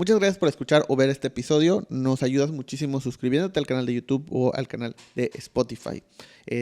Muchas gracias por escuchar o ver este episodio. Nos ayudas muchísimo suscribiéndote al canal de YouTube o al canal de Spotify.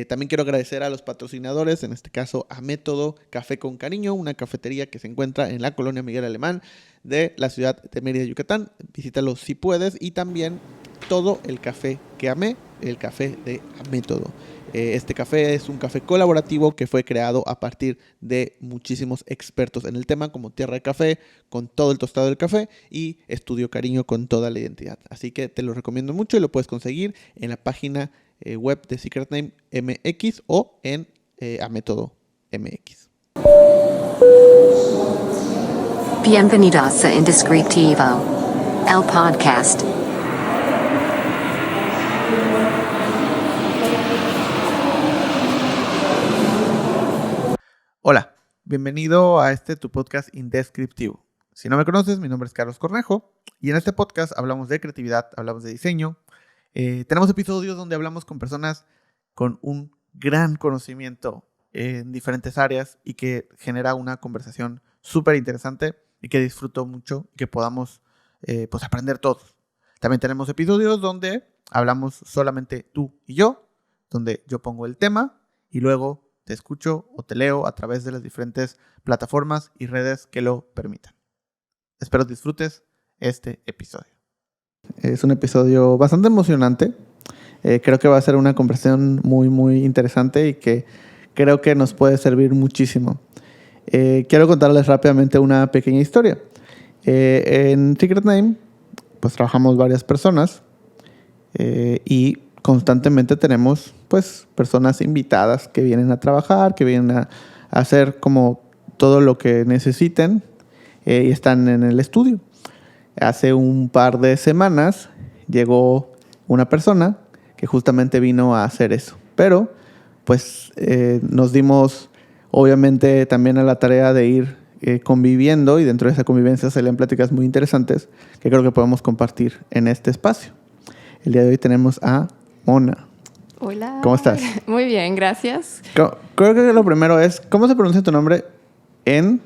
También quiero agradecer a los patrocinadores, en este caso a Método Café con Cariño, una cafetería que se encuentra en la colonia Miguel Alemán de la ciudad de Mérida, Yucatán. Visítalo si puedes. Y también Todo el Café que Amé, el café de Método. Este café es un café colaborativo que fue creado a partir de muchísimos expertos en el tema, como Tierra de Café, con todo el tostado del café, y Estudio Cariño con toda la identidad. Así que te lo recomiendo mucho y lo puedes conseguir en la página web de Secret Name MX o en A Método MX. Bienvenidos a Indescriptivo, el podcast. Hola, bienvenido a tu podcast Indescriptivo. Si no me conoces, mi nombre es Carlos Cornejo y en este podcast hablamos de creatividad, hablamos de diseño. Tenemos episodios donde hablamos con personas con un gran conocimiento en diferentes áreas y que genera una conversación súper interesante y que disfruto mucho y que podamos pues aprender todos. También tenemos episodios donde hablamos solamente tú y yo, donde yo pongo el tema y luego te escucho o te leo a través de las diferentes plataformas y redes que lo permitan. Espero disfrutes este episodio. Es un episodio bastante emocionante. Creo que va a ser una conversación muy interesante y que creo que nos puede servir muchísimo. Quiero contarles rápidamente una pequeña historia. En Secret Name, pues trabajamos varias personas y constantemente tenemos pues personas invitadas que vienen a trabajar, que vienen a hacer como todo lo que necesiten y están en el estudio. Hace un par de semanas llegó una persona que justamente vino a hacer eso. Pero pues nos dimos obviamente también a la tarea de ir conviviendo, y dentro de esa convivencia salían pláticas muy interesantes que creo que podemos compartir en este espacio. El día de hoy tenemos a Mona. Hola. ¿Cómo estás? Muy bien, gracias. Creo que lo primero es, ¿cómo se pronuncia tu nombre en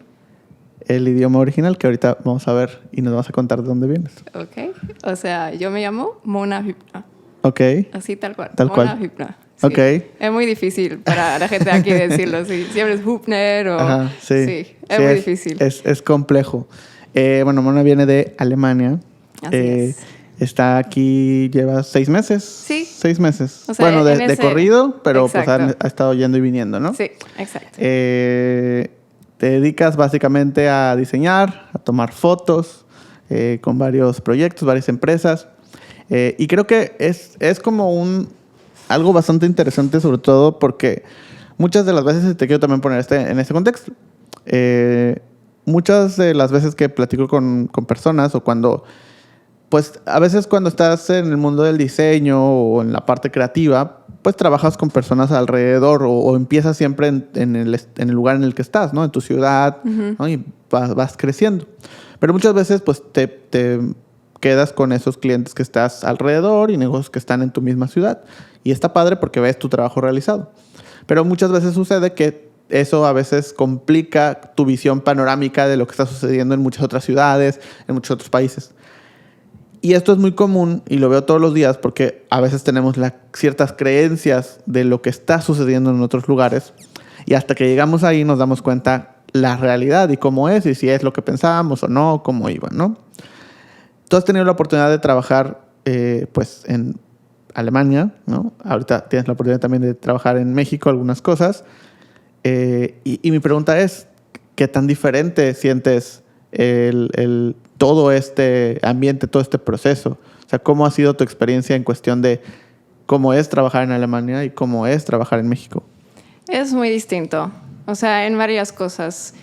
el idioma original? Que ahorita vamos a ver y nos vas a contar de dónde vienes. Ok. O sea, yo me llamo Mona Hypna. Ok. Así tal cual. Tal Mona cual. Hypna. Sí. Ok. Es muy difícil para la gente de aquí decirlo. Sí. Siempre es Hupner o... Ajá, sí. Sí, es muy difícil. Es complejo. Bueno, Mona viene de Alemania. Así es. Está aquí, lleva 6 meses. Sí. 6 meses. O sea, bueno, de corrido, pero pues ha estado yendo y viniendo, ¿no? Sí, exacto. Te dedicas básicamente a diseñar, a tomar fotos con varios proyectos, varias empresas. Y creo que es como algo bastante interesante, sobre todo porque muchas de las veces, te quiero también poner en este contexto, muchas de las veces que platico con personas o cuando... Pues a veces cuando estás en el mundo del diseño o en la parte creativa, pues trabajas con personas alrededor o empiezas siempre en el lugar en el que estás, ¿no? En tu ciudad, ¿no? Y vas creciendo. Pero muchas veces pues te quedas con esos clientes que estás alrededor y negocios que están en tu misma ciudad. Y está padre porque ves tu trabajo realizado. Pero muchas veces sucede que eso a veces complica tu visión panorámica de lo que está sucediendo en muchas otras ciudades, en muchos otros países. Y esto es muy común y lo veo todos los días porque a veces tenemos ciertas creencias de lo que está sucediendo en otros lugares y hasta que llegamos ahí nos damos cuenta la realidad y cómo es y si es lo que pensábamos o no, cómo iba, ¿no? Tú has tenido la oportunidad de trabajar pues en Alemania, ¿no? Ahorita tienes la oportunidad también de trabajar en México, algunas cosas. Y mi pregunta es, ¿qué tan diferente sientes todo este ambiente, todo este proceso? O sea, ¿cómo ha sido tu experiencia en cuestión de cómo es trabajar en Alemania y cómo es trabajar en México? Es muy distinto. O sea, en varias cosas.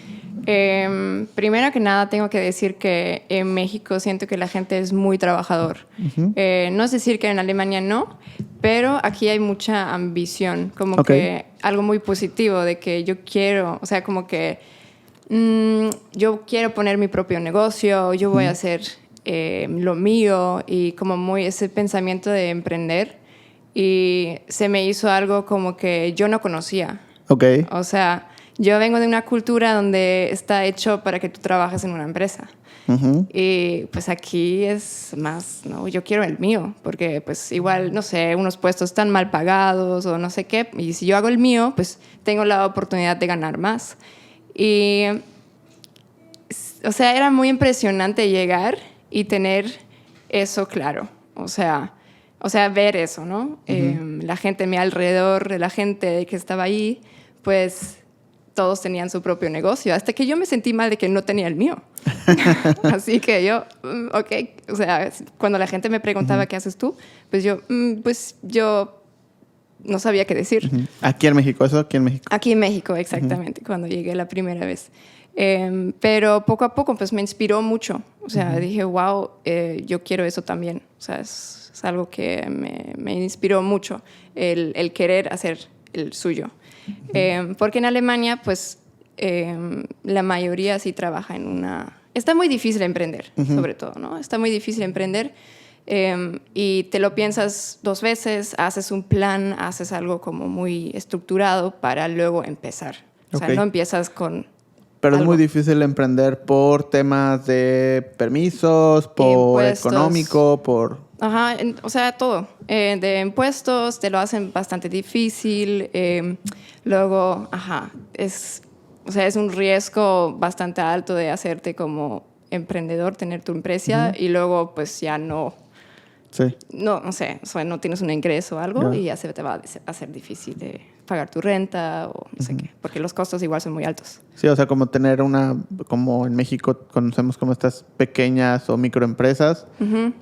Primero que nada, tengo que decir que en México siento que la gente es muy trabajador. Uh-huh. No es decir que en Alemania no, pero aquí hay mucha ambición. Como que algo muy positivo de que yo quiero, o sea, como que yo quiero poner mi propio negocio, yo voy a hacer lo mío y como muy ese pensamiento de emprender. Y se me hizo algo como que yo no conocía. Okay. O sea, yo vengo de una cultura donde está hecho para que tú trabajes en una empresa. Ujú. Y pues aquí es más, ¿no? Yo quiero el mío, porque pues igual, no sé, unos puestos están mal pagados o no sé qué, y si yo hago el mío, pues tengo la oportunidad de ganar más. Y, o sea, era muy impresionante llegar y tener eso claro, o sea ver eso, ¿no? La gente a mi alrededor, la gente que estaba ahí, pues todos tenían su propio negocio, hasta que yo me sentí mal de que no tenía el mío. Así que yo, ok, o sea, cuando la gente me preguntaba qué haces tú, pues yo no sabía qué decir. Aquí en México, eso aquí en México. Aquí en México, exactamente, cuando llegué la primera vez. Pero poco a poco pues me inspiró mucho. O sea, dije, wow, yo quiero eso también. O sea, es algo que me inspiró mucho, el querer hacer el suyo. Porque en Alemania, pues, la mayoría sí trabaja en una... Está muy difícil emprender, sobre todo, ¿no? Está muy difícil emprender. Y te lo piensas 2 veces, haces un plan, haces algo como muy estructurado para luego empezar. O sea, no empiezas con... Pero algo. es muy difícil emprender por temas de permisos, por Impuestos. económico, por... Ajá, o sea, todo. De impuestos te lo hacen bastante difícil. Luego, es un riesgo bastante alto de hacerte como emprendedor, tener tu empresa y luego pues ya no sé, o sea, no tienes un ingreso o algo y ya se te va a hacer difícil de pagar tu renta o no sé qué, porque los costos igual son muy altos. Sí, o sea, como tener como en México conocemos como estas pequeñas o microempresas,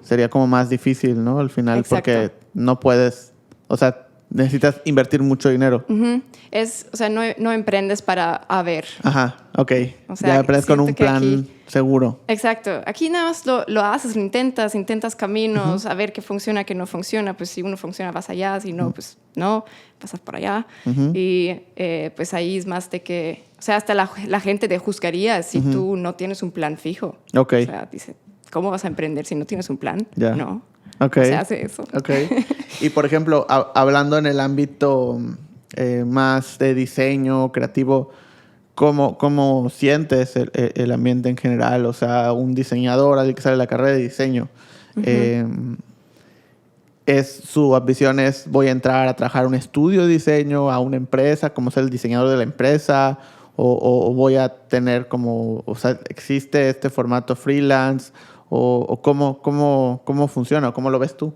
sería como más difícil, ¿no? Al final, Exacto. porque no puedes, o sea, necesitas invertir mucho dinero. O sea, no emprendes para ver. Ajá, ok. O sea, ya emprendes con un siento que plan aquí... seguro. Exacto. Aquí nada más lo haces, lo intentas caminos, a ver qué funciona, qué no funciona. Pues si uno funciona, vas allá. Si no, pues no, pasas por allá. Y pues ahí es más de que... O sea, hasta la gente te juzgaría si tú no tienes un plan fijo. Ok. O sea, dice, ¿cómo vas a emprender si no tienes un plan? Ya. No. Okay. No se hace eso. Ok. Y por ejemplo, hablando en el ámbito más de diseño creativo, ¿cómo sientes el ambiente en general? O sea, un diseñador, alguien que sale de la carrera de diseño, su ambición es voy a entrar a trabajar a un estudio de diseño, a una empresa, como ser el diseñador de la empresa, o voy a tener como, o sea, ¿existe este formato freelance? ¿O cómo funciona? ¿Cómo lo ves tú?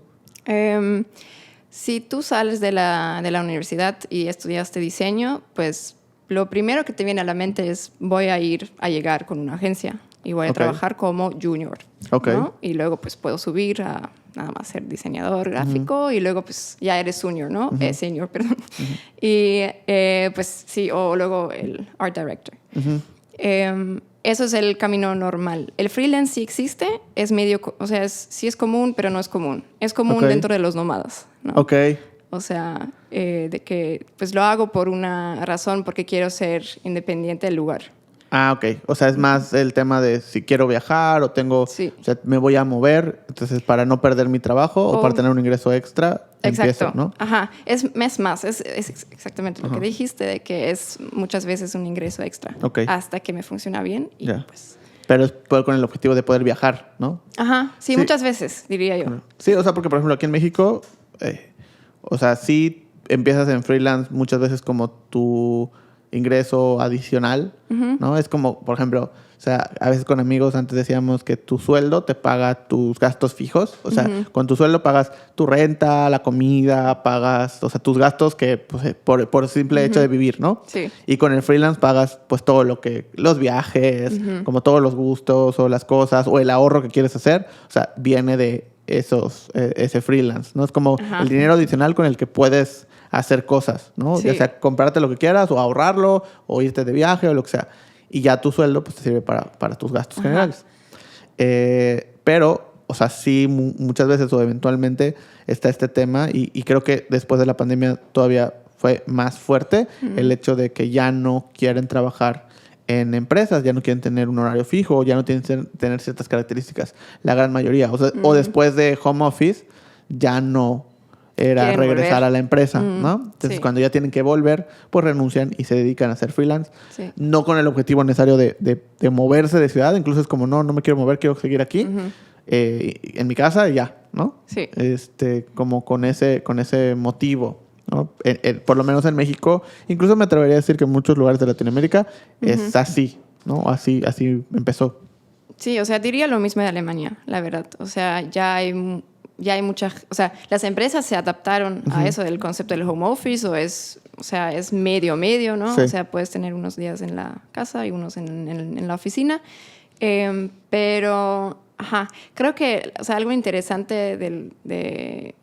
Si tú sales de la universidad y estudiaste diseño, pues lo primero que te viene a la mente es voy a llegar con una agencia y voy a trabajar como junior, ¿no? Y luego pues puedo subir a nada más ser diseñador gráfico y luego pues ya eres senior, ¿no? Senior, perdón. Y pues sí, o luego el art director. Eso es el camino normal. El freelance sí existe, es medio, o sea, sí es común, pero no es común. Es común dentro de los nómadas, ¿no? Ok. O sea, de que pues lo hago por una razón, porque quiero ser independiente del lugar. Ah, ok. O sea, es más el tema de si quiero viajar o o sea, me voy a mover, entonces para no perder mi trabajo o para tener un ingreso extra, empiezo, ¿no? Ajá. Es exactamente lo que dijiste, de que es muchas veces un ingreso extra. Hasta que me funciona bien y pues... Pero es con el objetivo de poder viajar, ¿no? Ajá. Sí, muchas veces, diría yo. Sí, o sea, porque por ejemplo aquí en México, o sea, sí empiezas en freelance muchas veces como tu ingreso adicional, ¿no? Es como, por ejemplo, o sea, a veces con amigos antes decíamos que tu sueldo te paga tus gastos fijos. O sea, con tu sueldo pagas tu renta, la comida, pagas, o sea, tus gastos que pues, por simple hecho de vivir, ¿no? Sí. Y con el freelance pagas pues todo los viajes, como todos los gustos o las cosas o el ahorro que quieres hacer. O sea, viene de ese freelance, ¿no? Es como el dinero adicional con el que puedes hacer cosas, ¿no? Sí. Ya sea comprarte lo que quieras o ahorrarlo o irte de viaje o lo que sea. Y ya tu sueldo pues te sirve para tus gastos generales. Pero, o sea, sí muchas veces o eventualmente está este tema y creo que después de la pandemia todavía fue más fuerte el hecho de que ya no quieren trabajar en empresas, ya no quieren tener un horario fijo, ya no quieren tener ciertas características, la gran mayoría. O sea, o después de home office ya no era Quieren regresar volver. a la empresa, ¿no? Entonces, sí. cuando ya tienen que volver, pues renuncian y se dedican a ser freelance. Sí. No con el objetivo necesario de moverse de ciudad. Incluso es como, no me quiero mover, quiero seguir aquí, en mi casa y ya, ¿no? Sí. Como con ese motivo, ¿no? Por lo menos en México, incluso me atrevería a decir que en muchos lugares de Latinoamérica es así, ¿no? Así empezó. Sí, o sea, diría lo mismo de Alemania, la verdad. O sea, ya hay muchas... O sea, las empresas se adaptaron a eso del concepto del home office es medio, ¿no? Sí. O sea, puedes tener unos días en la casa y unos en la oficina. Pero, creo que, o sea, algo interesante de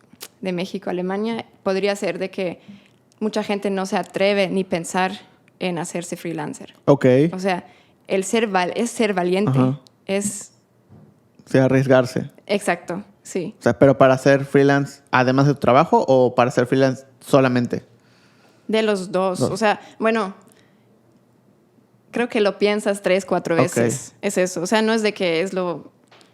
México, Alemania, podría ser de que mucha gente no se atreve ni pensar en hacerse freelancer. Ok. O sea, es ser valiente. Ajá. Es... O sea, arriesgarse. Exacto, sí. O sea, pero para ser freelance, además de tu trabajo, o para ser freelance solamente. De los dos. O sea, bueno, creo que lo piensas 3, 4 veces. Es eso. O sea, no es de que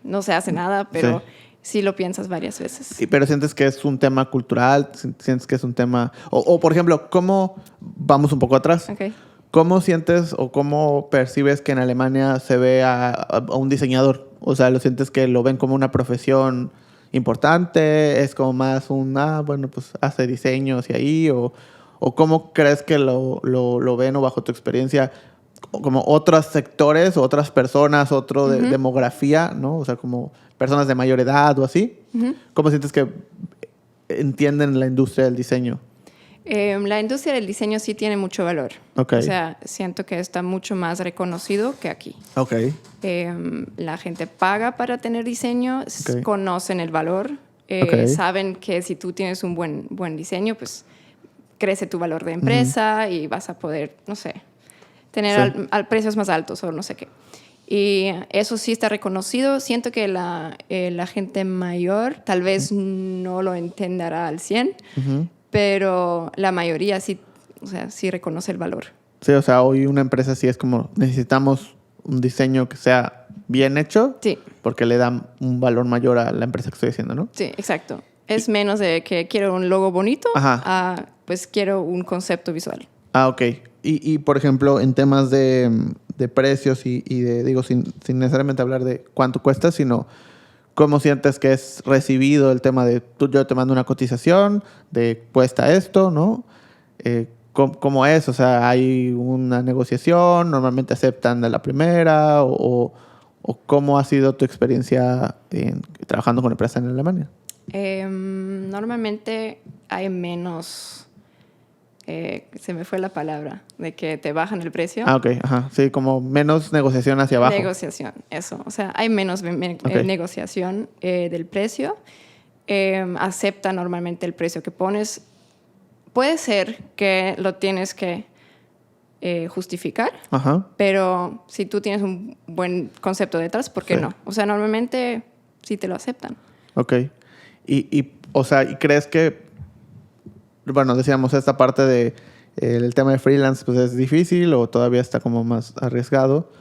no se hace nada, pero sí lo piensas varias veces. Sí, pero sientes que es un tema cultural, sientes que es un tema... O por ejemplo, ¿cómo... Vamos un poco atrás. Ok. ¿Cómo sientes o cómo percibes que en Alemania se ve a un diseñador? O sea, ¿lo sientes que lo ven como una profesión importante? ¿Es como más bueno, pues hace diseños y ahí? ¿O cómo crees que lo ven o bajo tu experiencia como otros sectores, otras personas, demografía, ¿no? O sea, como personas de mayor edad o así. ¿Cómo sientes que entienden la industria del diseño? La industria del diseño sí tiene mucho valor. Okay. O sea, siento que está mucho más reconocido que aquí. Ok. La gente paga para tener diseño, Okay. conocen el valor, Okay. saben que si tú tienes un buen diseño, pues crece tu valor de empresa y vas a poder, no sé, tener precios más altos o no sé qué. Y eso sí está reconocido. Siento que la gente mayor tal vez no lo entenderá al 100%, pero la mayoría sí, o sea, sí reconoce el valor. Sí, o sea, hoy una empresa sí es como, necesitamos un diseño que sea bien hecho, Sí. porque le da un valor mayor a la empresa que estoy haciendo, ¿no? Sí, exacto. Es menos de que quiero un logo bonito a pues quiero un concepto visual. Ok. Y por ejemplo, en temas de precios y digo, sin necesariamente hablar de cuánto cuesta, sino cómo sientes que es recibido el tema de yo te mando una cotización de cuesta esto, ¿no? ¿Cómo es? O sea, ¿hay una negociación? ¿Normalmente aceptan de la primera? ¿O cómo ha sido tu experiencia trabajando con empresas en Alemania? Normalmente hay menos... se me fue la palabra, de que te bajan el precio. Ok, sí, como menos negociación hacia abajo. Negociación, eso. O sea, hay menos negociación del precio. Acepta normalmente el precio que pones. Puede ser que lo tienes que justificar, pero si tú tienes un buen concepto detrás, ¿por qué no? O sea, normalmente sí te lo aceptan. Ok. O sea, ¿y crees que, bueno, decíamos esta parte de el tema de freelance, pues es difícil o todavía está como más arriesgado,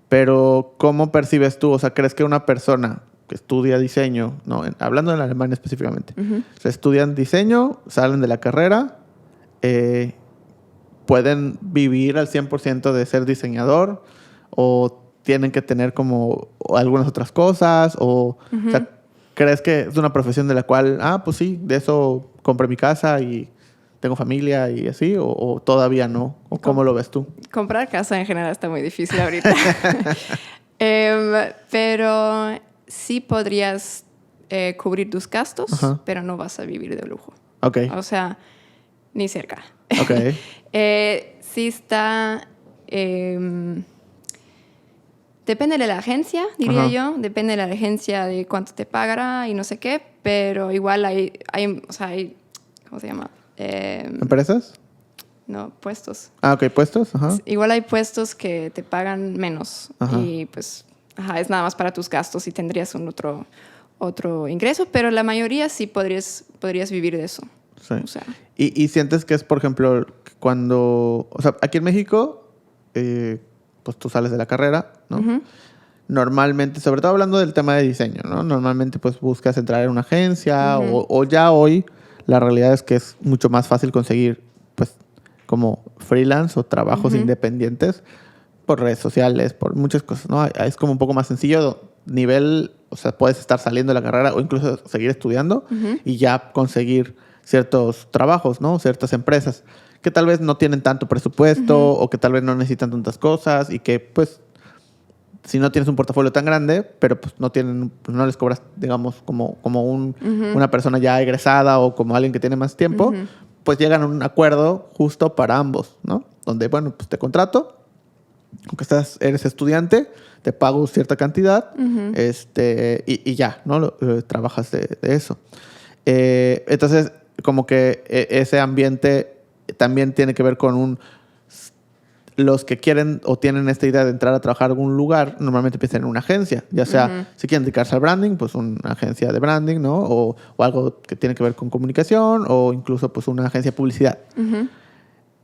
pero ¿cómo percibes tú? O sea, ¿crees que una persona que estudia diseño, no, hablando en Alemania específicamente, o sea, estudian diseño, salen de la carrera, pueden vivir al 100% de ser diseñador o tienen que tener como algunas otras cosas? O sea, ¿crees que es una profesión de la cual, pues sí, de eso compré mi casa y tengo familia y así? ¿O todavía no? ¿O cómo lo ves tú? Comprar casa en general está muy difícil ahorita. Pero sí podrías cubrir tus gastos, pero no vas a vivir de lujo. Ok. O sea, ni cerca. Ok. Sí está... depende de la agencia, diría yo. Depende de la agencia de cuánto te pagará y no sé qué. Pero igual hay ¿cómo se llama? ¿Empresas? No, puestos. Ok, puestos. Igual hay puestos que te pagan menos. Y pues es nada más para tus gastos y tendrías un otro ingreso. Pero la mayoría sí podrías vivir de eso. Sí. O sea, ¿Y sientes que es, por ejemplo, cuando... O sea, aquí en México, pues tú sales de la carrera, ¿no? Normalmente, sobre todo hablando del tema de diseño, ¿no? Normalmente pues buscas entrar en una agencia o ya hoy la realidad es que es mucho más fácil conseguir, pues, como freelance o trabajos independientes por redes sociales, por muchas cosas, ¿no? Es como un poco más sencillo, nivel, o sea, puedes estar saliendo de la carrera o incluso seguir estudiando y ya conseguir ciertos trabajos, ¿no? Ciertas empresas que tal vez no tienen tanto presupuesto o que tal vez no necesitan tantas cosas y que, pues, si no tienes un portafolio tan grande, pero pues no tienen, pues no les cobras, digamos, como una persona ya egresada o como alguien que tiene más tiempo, pues llegan a un acuerdo justo para ambos, ¿no? Donde, bueno, pues te contrato, aunque eres estudiante, te pago cierta cantidad, y ya, ¿no? Trabajas de eso. Entonces, como que ese ambiente también tiene que ver con los que quieren o tienen esta idea de entrar a trabajar en algún lugar, normalmente empiezan en una agencia, ya sea si quieren dedicarse al branding, pues una agencia de branding, ¿no? O algo que tiene que ver con comunicación o incluso pues una agencia de publicidad.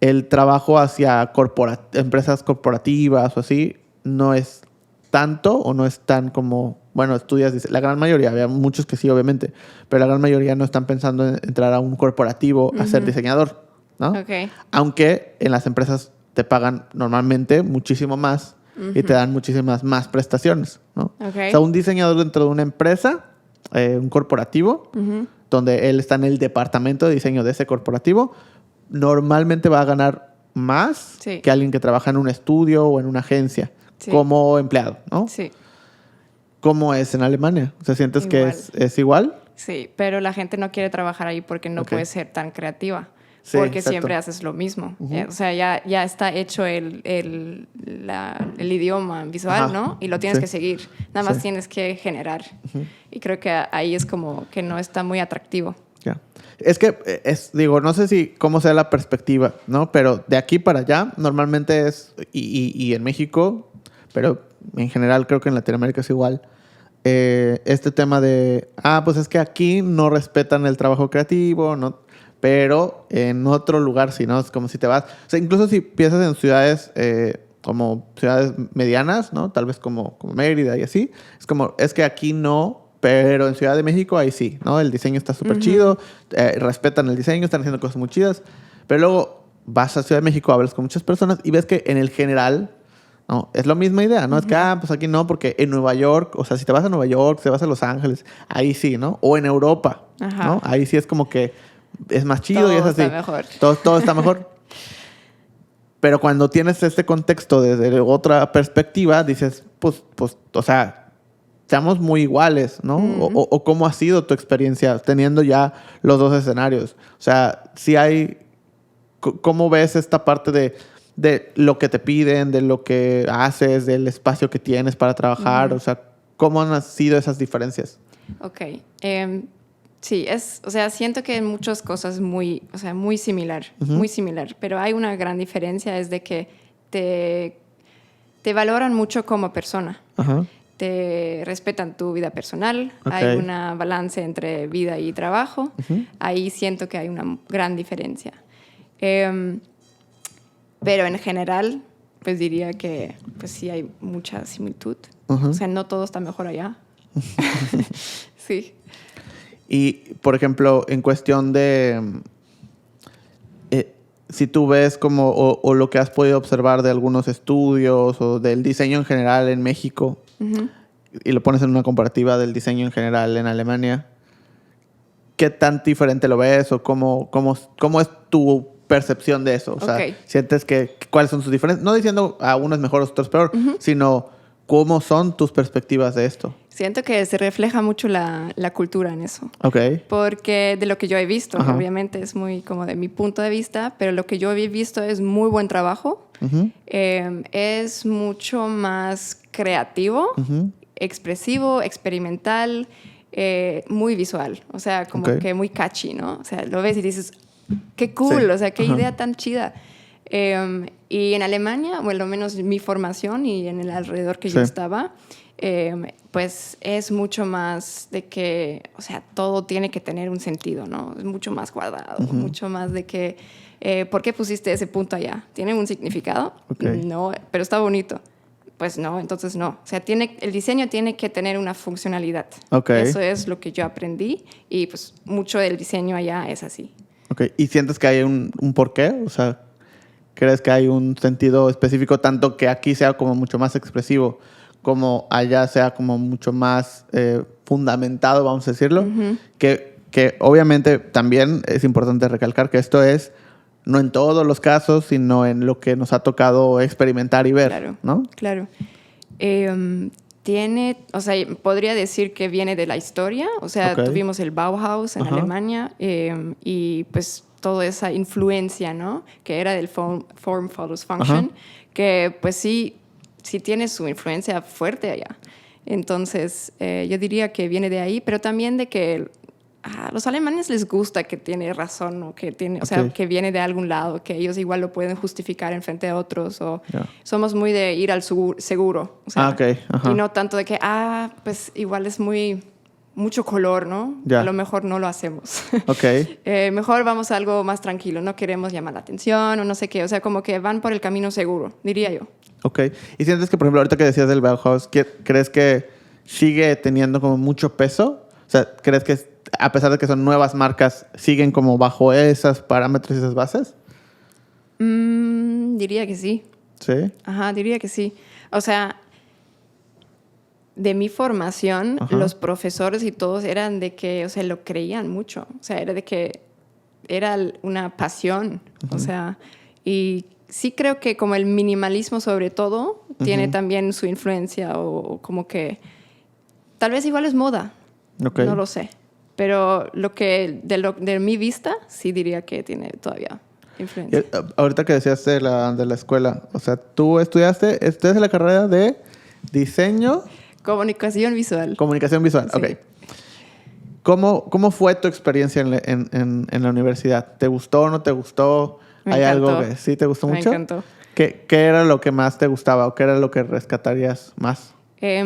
El trabajo hacia empresas corporativas o así no es tanto o no es tan como, bueno, estudias, la gran mayoría, había muchos que sí, obviamente, pero la gran mayoría no están pensando en entrar a un corporativo a ser diseñador, ¿no? Okay. Aunque en las empresas te pagan normalmente muchísimo más y te dan muchísimas más prestaciones, ¿no? Okay. O sea, un diseñador dentro de una empresa, un corporativo, donde él está en el departamento de diseño de ese corporativo, normalmente va a ganar más que alguien que trabaja en un estudio o en una agencia como empleado, ¿no? Sí. ¿Cómo es en Alemania? O sea, ¿sientes igual. Que es igual? Sí, pero la gente no quiere trabajar ahí porque no puede ser tan creativa. Sí, porque exacto. Siempre haces lo mismo. O sea, ya está hecho el idioma visual, ¿no? Y lo tienes que seguir. Nada más tienes que generar. Y creo que ahí es como que no está muy atractivo. Ya. Es que, digo, no sé si cómo sea la perspectiva, ¿no? Pero de aquí para allá, normalmente es, y en México, pero en general creo que en Latinoamérica es igual, este tema de, pues es que aquí no respetan el trabajo creativo, ¿no? Pero en otro lugar sí, ¿no? Es como si te vas... O sea, incluso si piensas en ciudades como ciudades medianas, ¿no? Tal vez como Mérida y así. Es que aquí no, pero en Ciudad de México ahí sí, ¿no? El diseño está súper chido, respetan el diseño, están haciendo cosas muy chidas. Pero luego vas a Ciudad de México, hablas con muchas personas y ves que en el general... No, es la misma idea, ¿no? Es que, pues aquí no, porque en Nueva York, o sea, si te vas a Nueva York, si te vas a Los Ángeles, ahí sí, ¿no? O en Europa, ¿no? Ahí sí es como que es más chido todo y es así. Está mejor. Todo está mejor. Pero cuando tienes este contexto desde otra perspectiva, dices, pues, o sea, estamos muy iguales, ¿no? O ¿cómo ha sido tu experiencia teniendo ya los dos escenarios? O sea, si hay... ¿Cómo ves esta parte de lo que te piden, de lo que haces, del espacio que tienes para trabajar? O sea, ¿cómo han sido esas diferencias? Ok. Sí, o sea, siento que en muchas cosas muy similar, muy similar, pero hay una gran diferencia, es de que te valoran mucho como persona. Te respetan tu vida personal, hay una balance entre vida y trabajo. Ahí siento que hay una gran diferencia. Pero en general, pues diría que pues sí hay mucha similitud. O sea, no todo está mejor allá. Sí. Y, por ejemplo, en cuestión de... si tú ves como... O lo que has podido observar de algunos estudios o del diseño en general en México y lo pones en una comparativa del diseño en general en Alemania, ¿qué tan diferente lo ves o cómo es tu percepción de eso? O sea, ¿sientes cuáles son sus diferencias? No diciendo uno es mejor o otro es peor, sino ¿cómo son tus perspectivas de esto? Siento que se refleja mucho la cultura en eso. Porque de lo que yo he visto, obviamente es muy como de mi punto de vista, pero lo que yo he visto es muy buen trabajo. Es mucho más creativo, expresivo, experimental, muy visual. O sea, como que muy catchy, ¿no? O sea, lo ves y dices... Qué cool, o sea, qué idea tan chida. Y en Alemania, o al menos mi formación y en el alrededor que yo estaba, pues es mucho más de que, o sea, todo tiene que tener un sentido, ¿no? Es mucho más cuadrado, mucho más de que, ¿por qué pusiste ese punto allá? ¿Tiene un significado? No, pero está bonito. pues no, entonces no. O sea, el diseño tiene que tener una funcionalidad. Ok. Eso es lo que yo aprendí y pues mucho del diseño allá es así. Ok. ¿Y sientes que hay un porqué? O sea, ¿crees que hay un sentido específico tanto que aquí sea como mucho más expresivo como allá sea como mucho más fundamentado, vamos a decirlo? Que obviamente también es importante recalcar que esto es no en todos los casos, sino en lo que nos ha tocado experimentar y ver, Claro, ¿no? claro. O sea, podría decir que viene de la historia. O sea, Ok. tuvimos el Bauhaus en Ajá. Alemania y pues toda esa influencia, ¿no? Que era del form follows function, Ajá. que pues sí tiene su influencia fuerte allá. Entonces, yo diría que viene de ahí, pero también de que a los alemanes les gusta que tiene razón o que tiene, o sea, que viene de algún lado, que ellos igual lo pueden justificar en frente de otros o somos muy de ir al seguro, o sea, y no tanto de que pues igual es mucho color, ¿no? A lo mejor no lo hacemos. Mejor vamos a algo más tranquilo, no queremos llamar la atención o no sé qué, o sea, como que van por el camino seguro, diría yo. Ok. ¿Y sientes que, por ejemplo, ahorita que decías del Bauhaus, crees que sigue teniendo como mucho peso? O sea, ¿crees que a pesar de que son nuevas marcas, siguen como bajo esos parámetros y esas bases? Diría que sí. ¿Sí? Ajá, diría que sí. O sea, de mi formación, los profesores y todos eran de que, o sea, lo creían mucho. O sea, era de que era una pasión. O sea, y sí creo que como el minimalismo sobre todo tiene también su influencia o como que tal vez igual es moda. No lo sé. Pero de mi vista, sí diría que tiene todavía influencia. Ahorita que decías de la escuela, o sea, tú estudiaste la carrera de diseño... Comunicación visual. Comunicación visual, sí. Ok. ¿Cómo fue tu experiencia en la universidad? ¿Te gustó o no te gustó? ¿Hay algo que sí te gustó mucho? Me encantó. ¿Qué era lo que más te gustaba o qué era lo que rescatarías más?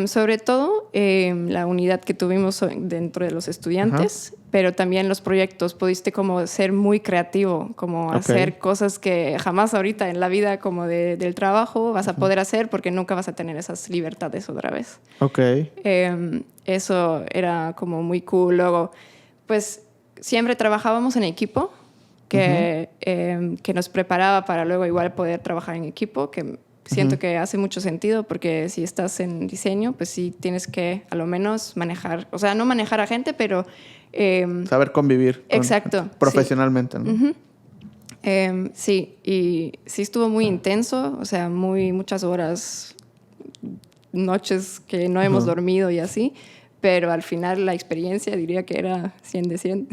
Sobre todo la unidad que tuvimos dentro de los estudiantes, pero también los proyectos. Pudiste como ser muy creativo, como hacer cosas que jamás ahorita en la vida como del trabajo vas a poder hacer porque nunca vas a tener esas libertades otra vez. Eso era como muy cool. Luego, pues siempre trabajábamos en equipo que nos preparaba para luego igual poder trabajar en equipo, que siento que hace mucho sentido porque si estás en diseño, pues sí tienes que a lo menos manejar, o sea, no manejar a gente, pero... saber convivir. Exacto. Profesionalmente, sí. ¿no? Sí, y sí estuvo muy intenso, o sea, muchas horas, noches que no hemos dormido y así, pero al final la experiencia diría que era 100 de 100.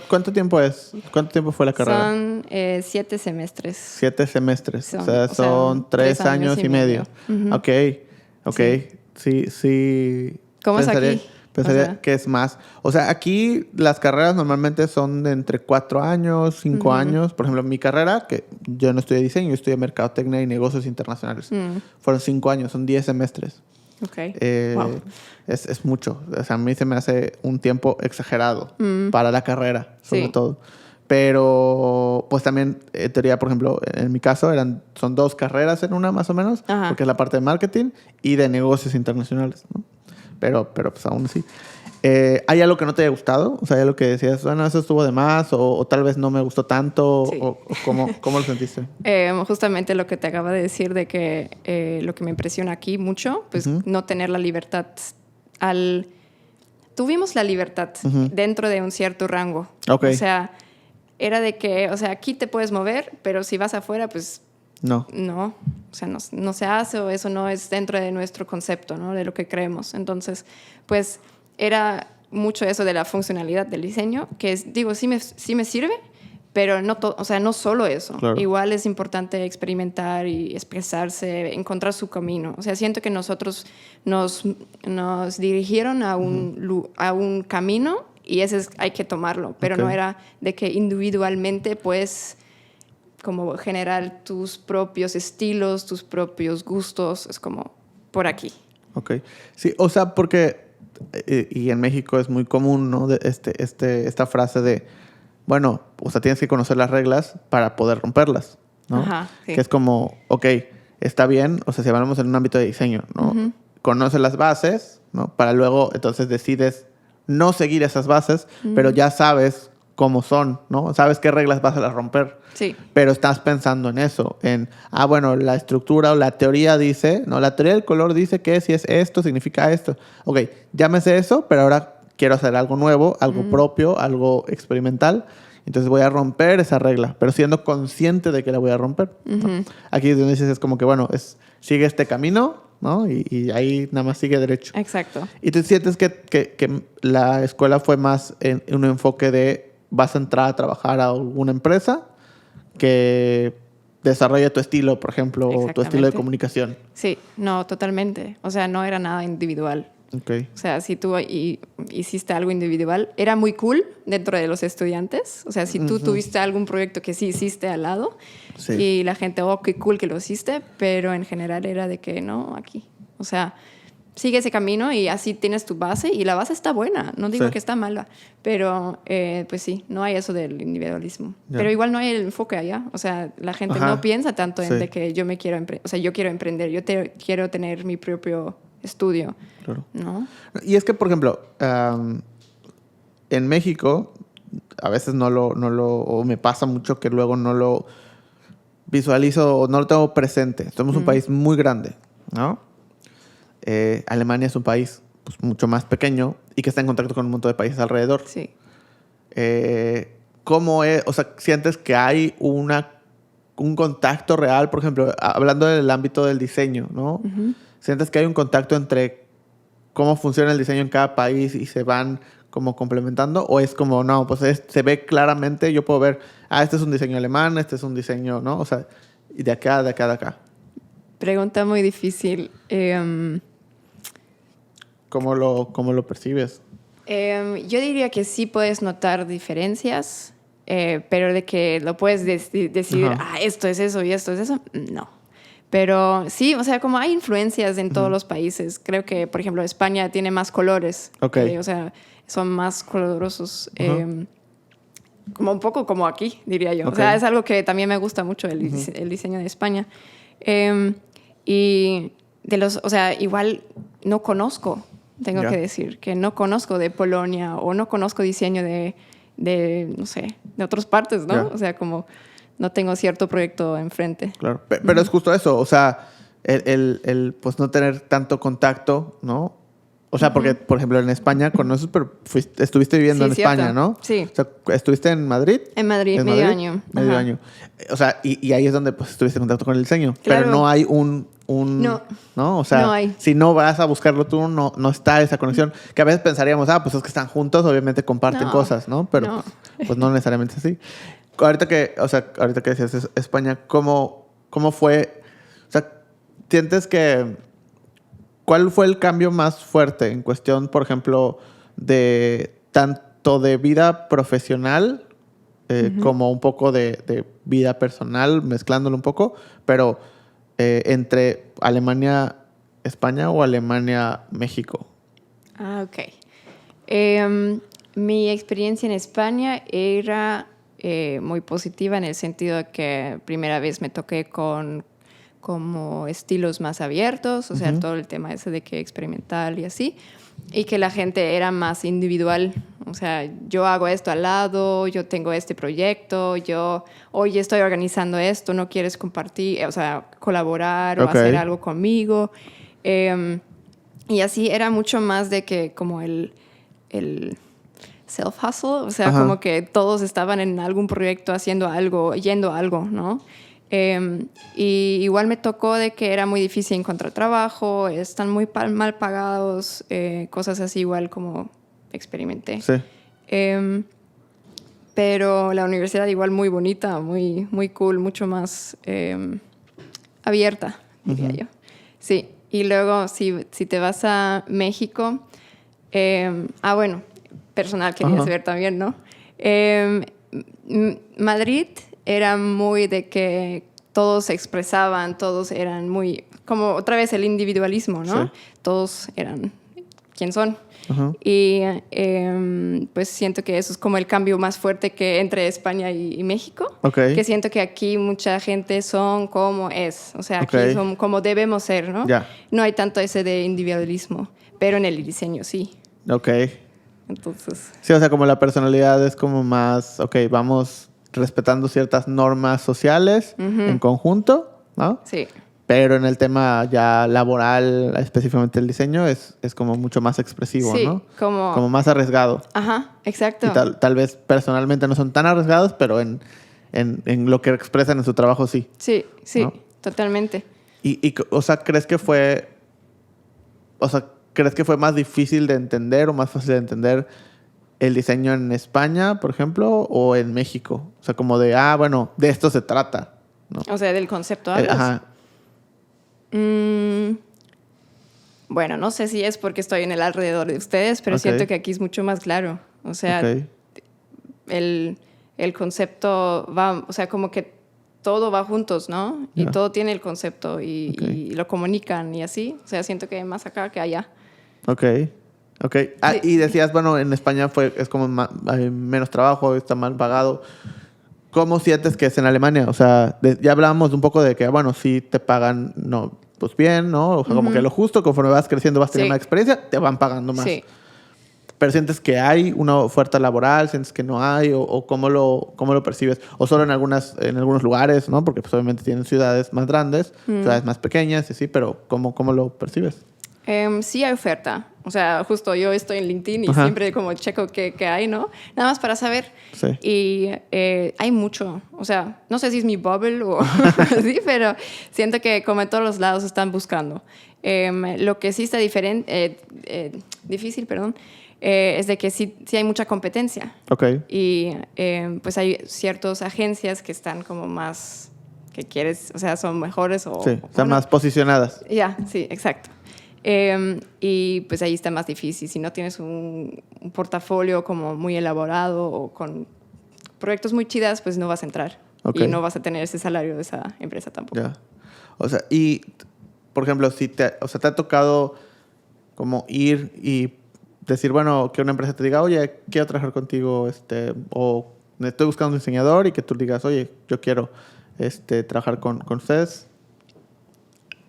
¿Cuánto tiempo es? ¿Cuánto tiempo fue la carrera? Son 7 semestres. 7 semestres. O sea, son 3 años y medio. Ok. Sí. ¿Cómo es aquí? Pensaría que es más. O sea, aquí las carreras normalmente son de entre 4 años, 5 años. Por ejemplo, mi carrera, que yo no estudié diseño, yo estudié mercadotecnia y negocios internacionales. Fueron 5 años, son 10 semestres. Wow. Es mucho. O sea, a mí se me hace un tiempo exagerado para la carrera, sobre todo. Pero, pues también, en teoría, por ejemplo, en mi caso, son 2 carreras en una, más o menos, porque es la parte de marketing y de negocios internacionales, ¿no? Pero pues aún así. ¿Hay algo que no te haya gustado? O sea, ¿hay algo que decías, bueno, eso estuvo de más, o tal vez no me gustó tanto? Sí. ¿O cómo lo sentiste? Justamente lo que te acaba de decir de que lo que me impresiona aquí mucho, pues no tener la libertad Tuvimos la libertad dentro de un cierto rango. O sea, era de que, o sea, aquí te puedes mover, pero si vas afuera, pues... No, o sea, no se hace o eso no es dentro de nuestro concepto, ¿no? De lo que creemos. Entonces, pues era mucho eso de la funcionalidad del diseño, que digo, sí me sirve, pero o sea, no solo eso. Claro. Igual es importante experimentar y expresarse, encontrar su camino. O sea, siento que nosotros nos dirigieron a un camino y ese hay que tomarlo, pero no era de que individualmente pues como generar tus propios estilos, tus propios gustos, es como por aquí. Sí, o sea, porque y en México es muy común, ¿no? Esta frase de, bueno, o sea, tienes que conocer las reglas para poder romperlas, ¿no? Sí. Que es como, está bien, o sea, si hablamos en un ámbito de diseño, ¿no? Conoces las bases, ¿no? Para luego, entonces, decides no seguir esas bases, pero ya sabes cómo son, ¿no? Sabes qué reglas vas a romper. Sí. Pero estás pensando en eso, bueno, la estructura o la teoría dice, ¿no? La teoría del color dice que si es esto, significa esto. Ok, llámese eso, pero ahora quiero hacer algo nuevo, algo propio, algo experimental. Entonces voy a romper esa regla, pero siendo consciente de que la voy a romper, ¿no? Aquí es donde dices, es como que, bueno, sigue este camino, ¿no? Y ahí nada más sigue derecho. Exacto. Y tú sientes que la escuela fue más en un enfoque de vas a entrar a trabajar a alguna empresa que desarrolla tu estilo, por ejemplo, o tu estilo de comunicación. Sí, no, totalmente. O sea, no era nada individual. Okay. O sea, si tú hiciste algo individual, era muy cool dentro de los estudiantes. O sea, si tú tuviste algún proyecto que sí hiciste al lado y la gente, oh, qué cool que lo hiciste, pero en general era de que no, aquí. O sea, sigue ese camino y así tienes tu base y la base está buena. No digo que está mala, pero pues sí, no hay eso del individualismo. Yeah. Pero igual no hay el enfoque allá. O sea, la gente no piensa tanto en de que yo me quiero emprender. O sea, yo quiero emprender, quiero tener mi propio estudio. Claro. ¿No? Y es que, por ejemplo, en México, a veces o me pasa mucho que luego no lo visualizo o no lo tengo presente. Somos un país muy grande, ¿no? Alemania es un país pues, mucho más pequeño y que está en contacto con un montón de países alrededor. Sí. ¿Cómo es? O sea, ¿sientes que hay un contacto real? Por ejemplo, hablando del ámbito del diseño, ¿no? ¿Sientes que hay un contacto entre cómo funciona el diseño en cada país y se van como complementando? ¿O es como, no, pues se ve claramente, yo puedo ver, este es un diseño alemán, este es un diseño, ¿no? O sea, y de acá, de acá, de acá. Pregunta muy difícil. ¿Cómo lo percibes? Yo diría que sí puedes notar diferencias, pero de que lo puedes decidir, esto es eso y esto es eso, no. Pero sí, o sea, como hay influencias en todos los países. Creo que, por ejemplo, España tiene más colores. Okay. O sea, son más colorosos. Como un poco como aquí, diría yo. Okay. O sea, es algo que también me gusta mucho, el diseño de España. Y o sea, igual no conozco, tengo que decir, que no conozco de Polonia o no conozco diseño de no sé, de otras partes, ¿no? O sea, como no tengo cierto proyecto enfrente. Claro, pero es justo eso, o sea, el pues no tener tanto contacto, ¿no? O sea, porque, por ejemplo, en España conoces, pero estuviste viviendo en cierto. España, ¿no? Sí. O sea, ¿estuviste en Madrid? En Madrid, medio año. Medio año. O sea, y ahí es donde pues estuviste en contacto con el diseño. Claro. Pero no hay ¿no? O sea, no hay. Si no vas a buscarlo tú, no está esa conexión. Que a veces pensaríamos, pues es que están juntos, obviamente comparten cosas, ¿no? Pero pues no necesariamente así. Ahorita que decías España, ¿cómo fue? O sea, ¿sientes que cuál fue el cambio más fuerte en cuestión, por ejemplo, de tanto de vida profesional como un poco de vida personal, mezclándolo un poco, pero entre Alemania-España o Alemania-México? Ok. Mi experiencia en España era muy positiva en el sentido de que primera vez me toqué con como estilos más abiertos, o sea, todo el tema ese de que experimental y así, y que la gente era más individual, o sea, yo hago esto al lado, yo tengo este proyecto, hoy estoy organizando esto, ¿no quieres compartir, o sea, colaborar o hacer algo conmigo? Y así era mucho más de que como el self-hustle, o sea, como que todos estaban en algún proyecto haciendo algo, yendo a algo, ¿no? Y igual me tocó de que era muy difícil encontrar trabajo, están muy mal pagados, cosas así igual como experimenté. Sí. Pero la universidad igual muy bonita, muy, muy cool, mucho más abierta, diría yo. Sí, y luego si te vas a México, bueno, personal quería saber también, ¿no? Madrid era muy de que todos se expresaban, todos eran muy, como otra vez el individualismo, ¿no? Sí. Todos eran quién son. Ajá. Y pues siento que eso es como el cambio más fuerte que entre España y México. Ok. Que siento que aquí mucha gente son como es. O sea, aquí Ok. son como debemos ser, ¿no? Ya. No hay tanto ese de individualismo, pero en el diseño sí. Ok. Entonces, Sí, o sea, como la personalidad es como más, ok, vamos respetando ciertas normas sociales en conjunto, ¿no? sí. Pero en el tema ya laboral, específicamente el diseño, es como mucho más expresivo, Sí, ¿no? como- Como más arriesgado. Ajá, exacto. Y tal vez personalmente no son tan arriesgados, pero en lo que expresan en su trabajo sí. Sí, sí, ¿No? totalmente. O sea, ¿crees que fue más difícil de entender o más fácil de entender el diseño en España, por ejemplo, o en México? O sea, como de, bueno, de esto se trata, ¿no? O sea, del concepto hablas. Ajá. Bueno, no sé si es porque estoy en el alrededor de ustedes, pero Ok. siento que aquí es mucho más claro. O sea, Ok. el concepto va, o sea, como que todo va juntos, ¿no? Y Ya. todo tiene el concepto y, Ok. y lo comunican y así. O sea, siento que hay más acá que allá. Ok. Ok. Ah, Sí. y decías, bueno, en España es como hay menos trabajo, está mal pagado. ¿Cómo sientes que es en Alemania? O sea, ya hablábamos un poco de que, bueno, sí te pagan, no, pues bien, ¿no? O sea, como que lo justo, conforme vas creciendo, vas teniendo Sí. más experiencia, te van pagando más. Sí. Pero sientes que hay una oferta laboral, sientes que no hay, o cómo lo percibes, o solo en algunos lugares, ¿no? Porque pues obviamente tienen ciudades más grandes, ciudades más pequeñas, y sí, pero ¿cómo lo percibes? Sí hay oferta. O sea, justo yo estoy en LinkedIn y Ajá. siempre como checo qué hay, ¿no? Nada más para saber. Sí. Y hay mucho. O sea, no sé si es mi bubble o así, pero siento que como en todos los lados están buscando. Lo que sí está difícil, es de que sí hay mucha competencia. Ok. Y pues hay ciertas agencias que están como más, que quieres, o sea, son mejores o... Sí, están bueno, más posicionadas. ya, sí, exacto. Y pues ahí está más difícil. Si no tienes un portafolio como muy elaborado o con proyectos muy chidas, pues no vas a entrar. Ok. Y no vas a tener ese salario de esa empresa tampoco. Ya. O sea, y, por ejemplo, si te ha tocado como ir y decir, bueno, que una empresa te diga, oye, quiero trabajar contigo, o estoy buscando un diseñador, y que tú digas, oye, yo quiero trabajar con ustedes.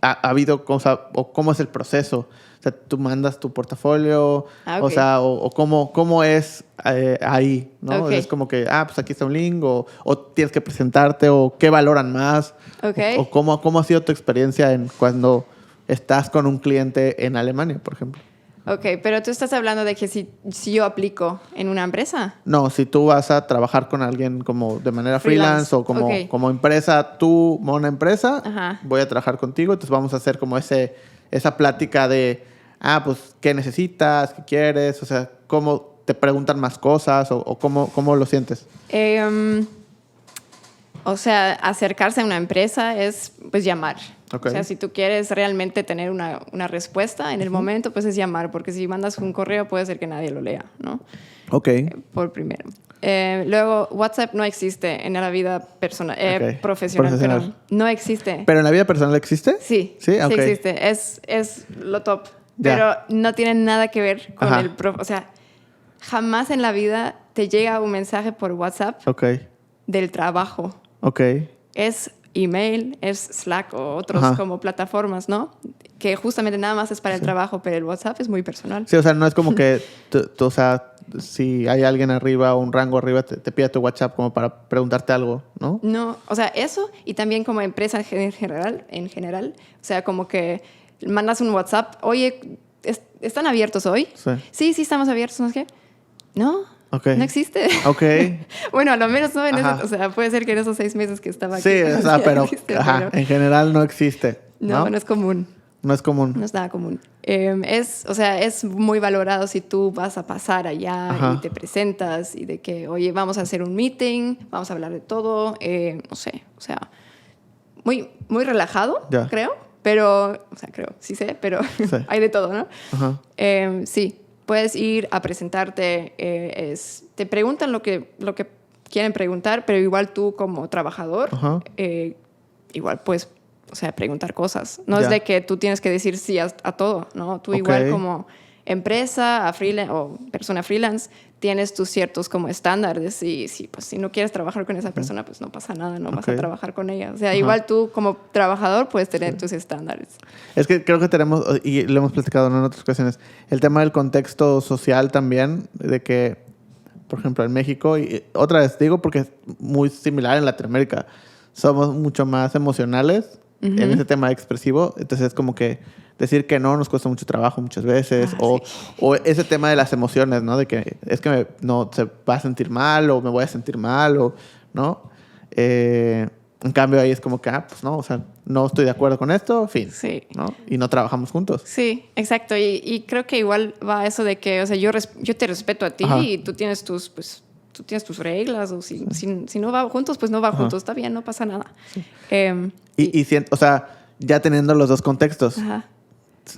¿Ha habido cosa, o cómo es el proceso? O sea, tú mandas tu portafolio, Ah, o ok. sea, o cómo es ahí, ¿no? Ok. Es como que, pues aquí está un link, o tienes que presentarte, o qué valoran más, Ok. o cómo ha sido tu experiencia cuando estás con un cliente en Alemania, por ejemplo. Ok, pero tú estás hablando de que si yo aplico en una empresa. No, si tú vas a trabajar con alguien como de manera freelance, Freelance, o como, ok. como empresa, tú, una empresa, Ajá. voy a trabajar contigo, entonces vamos a hacer como esa plática de, pues, ¿qué necesitas? ¿Qué quieres? O sea, ¿cómo te preguntan más cosas? ¿O cómo lo sientes? O sea, acercarse a una empresa es pues llamar. Ok. O sea, si tú quieres realmente tener una respuesta en el momento, pues es llamar, porque si mandas un correo puede ser que nadie lo lea, ¿no? Ok. Por primero. Luego, WhatsApp no existe en la vida profesional, Profesional. perdón. No existe. ¿Pero en la vida personal existe? Sí, Sí, ok. existe. Es lo top. Ya. Pero no tiene nada que ver con Ajá. o sea, jamás en la vida te llega un mensaje por WhatsApp Ok. del trabajo. Ok. Es email, es Slack o otros Ajá. como plataformas, ¿no? Que justamente nada más es para el trabajo, pero el WhatsApp es muy personal. Sí, o sea, no es como que, o sea, si hay alguien arriba o un rango arriba, te pide tu WhatsApp como para preguntarte algo, ¿no? No, o sea, eso y también como empresa en general, o sea, como que mandas un WhatsApp, oye, ¿están abiertos hoy? Sí. Sí, estamos abiertos, ¿no es qué? No, Ok. no existe. Ok. Bueno, a lo menos no en Ajá. o sea, puede ser que en esos 6 meses que estaba aquí. Sí, o sea, no pero, existe, ajá, pero en general no existe, ¿no? no es común. No es común. No es nada común. O sea, es muy valorado si tú vas a pasar allá Ajá. y te presentas y de que, oye, vamos a hacer un meeting, vamos a hablar de todo, no sé, o sea, muy, muy relajado, Ya. creo, pero, o sea, creo, sí sé, pero Sí. hay de todo, ¿no? Ajá. Sí, puedes ir a presentarte, te preguntan lo que quieren preguntar, pero igual tú como trabajador, Ajá. igual puedes, o sea, preguntar cosas. No Ya. es de que tú tienes que decir sí a todo, ¿no? Tú Ok. igual como empresa a freelance o persona freelance, tienes tus ciertos como estándares y pues, si no quieres trabajar con esa persona, pues no pasa nada, no vas a trabajar con ella. O sea, igual tú como trabajador puedes tener tus estándares. Es que creo que tenemos, y lo hemos platicado en otras ocasiones, el tema del contexto social también, de que, por ejemplo, en México, y otra vez digo porque es muy similar en Latinoamérica, somos mucho más emocionales en ese tema expresivo, entonces es como que decir que no nos cuesta mucho trabajo muchas veces, o ese tema de las emociones, ¿no? De que es que no se va a sentir mal o me voy a sentir mal, o, ¿no? En cambio ahí es como que, pues no, o sea, no estoy de acuerdo con esto, fin, sí. ¿no? Y no trabajamos juntos. Sí, exacto. Y creo que igual va eso de que, o sea, yo te respeto a ti y tú tienes tus reglas, o si no va juntos, pues no va juntos, está bien, no pasa nada. Sí. O sea, ya teniendo los dos contextos,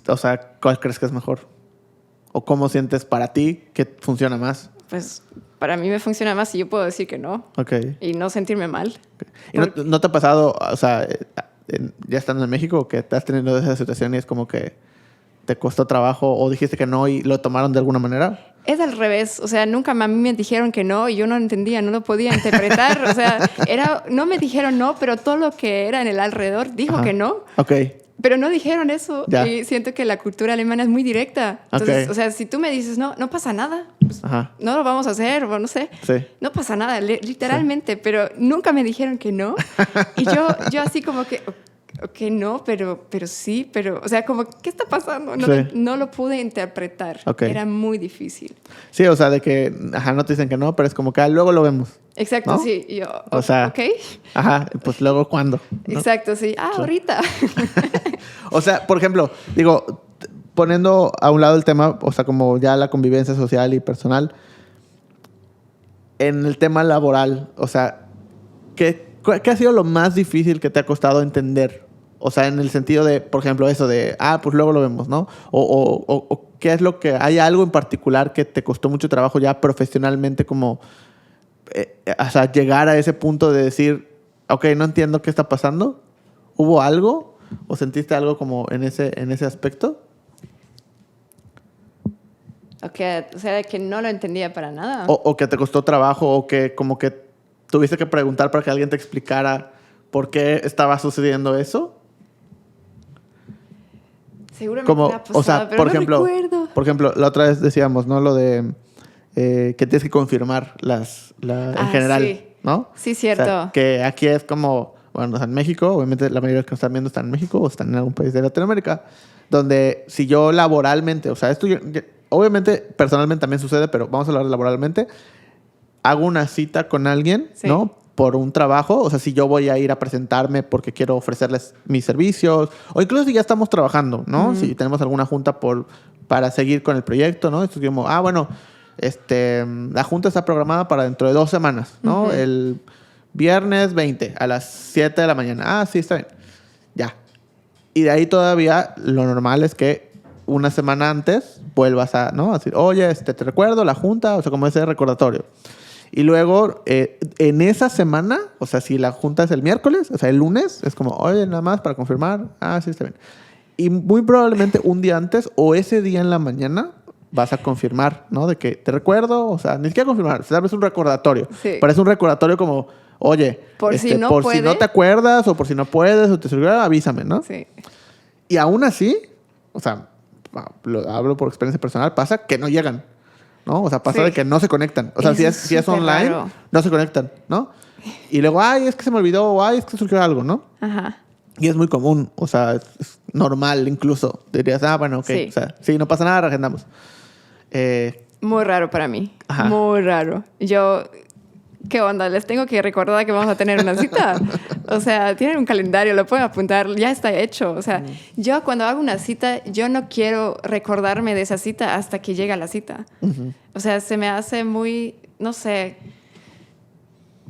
o sea, ¿cuál crees que es mejor? ¿O cómo sientes para ti que funciona más? Pues para mí me funciona más si yo puedo decir que no. Okay. Y no sentirme mal. Okay. ¿Y no te ha pasado, o sea, ya estando en México, que estás teniendo esa situación y es como que te costó trabajo o dijiste que no y lo tomaron de alguna manera? Es al revés, o sea, nunca a mí me dijeron que no y yo no entendía, no lo podía interpretar, o sea, no me dijeron no, pero todo lo que era en el alrededor dijo que no. Okay. Pero no dijeron eso Ya. y siento que la cultura alemana es muy directa. Entonces, o sea, si tú me dices no pasa nada, pues no lo vamos a hacer, o no sé, no pasa nada, literalmente, pero nunca me dijeron que no. Y yo así como que... Okay, no, pero sí, pero... O sea, como, ¿qué está pasando? No lo pude interpretar. Okay. Era muy difícil. Sí, o sea, de que... no te dicen que no, pero es como que luego lo vemos. Exacto, ¿no? Sí. Y yo, o sea, ok. Pues luego, ¿cuándo? ¿No? Exacto, sí. Ahorita. O sea, por ejemplo, digo, poniendo a un lado el tema, o sea, como ya la convivencia social y personal, en el tema laboral, o sea, ¿qué ha sido lo más difícil que te ha costado entender? O sea, en el sentido de, por ejemplo, eso de, pues luego lo vemos, ¿no? O ¿qué es lo que... ¿Hay algo en particular que te costó mucho trabajo ya profesionalmente como... o sea, llegar a ese punto de decir, ok, no entiendo qué está pasando? ¿Hubo algo? ¿O sentiste algo como en ese aspecto? Okay, o sea, que no lo entendía para nada. O que te costó trabajo, o que como que tuviste que preguntar para que alguien te explicara por qué estaba sucediendo eso. Seguramente como, me ha pasado, o sea, pero por no ejemplo, recuerdo. Por ejemplo, la otra vez decíamos, ¿no? Lo de que tienes que confirmar en general, sí. ¿no? Sí, cierto. O sea, que aquí es como, bueno, o sea, en México, obviamente la mayoría de los que nos están viendo están en México o están en algún país de Latinoamérica, donde si yo laboralmente, o sea, esto obviamente personalmente también sucede, pero vamos a hablar de laboralmente, hago una cita con alguien, ¿no? Por un trabajo, o sea, si yo voy a ir a presentarme porque quiero ofrecerles mis servicios, o incluso si ya estamos trabajando, ¿no? Si tenemos alguna junta para seguir con el proyecto, ¿no? Esto es como, bueno, la junta está programada para dentro de 2 semanas, ¿no? El viernes 20 a las 7 de la mañana. Sí, está bien. Ya. Y de ahí todavía lo normal es que una semana antes vuelvas a decir, oye, te recuerdo la junta, o sea, como ese recordatorio. Y luego, en esa semana, o sea, si la junta es el miércoles, o sea, el lunes, es como, oye, nada más para confirmar. Sí, está bien. Y muy probablemente un día antes o ese día en la mañana vas a confirmar, ¿no? De que te recuerdo, o sea, ni siquiera confirmar, tal vez un recordatorio. Sí. Parece un recordatorio como, oye, por si no te acuerdas o por si no puedes o te surgió, avísame, ¿no? Sí. Y aún así, o sea, hablo por experiencia personal, pasa que no llegan, ¿no? O sea, pasa de que no se conectan. O sea, si es online, no se conectan, ¿no? Y luego, es que se me olvidó, o es que surgió algo, ¿no? Ajá. Y es muy común, o sea, es normal incluso. Dirías, bueno, ok, sí. O sea, sí, no pasa nada, reagendamos. Muy raro para mí. Ajá. Muy raro. Yo, ¿qué onda? Les tengo que recordar que vamos a tener una cita. O sea, tienen un calendario, lo pueden apuntar, ya está hecho. O sea, yo cuando hago una cita, yo no quiero recordarme de esa cita hasta que llega la cita. O sea, se me hace muy, no sé.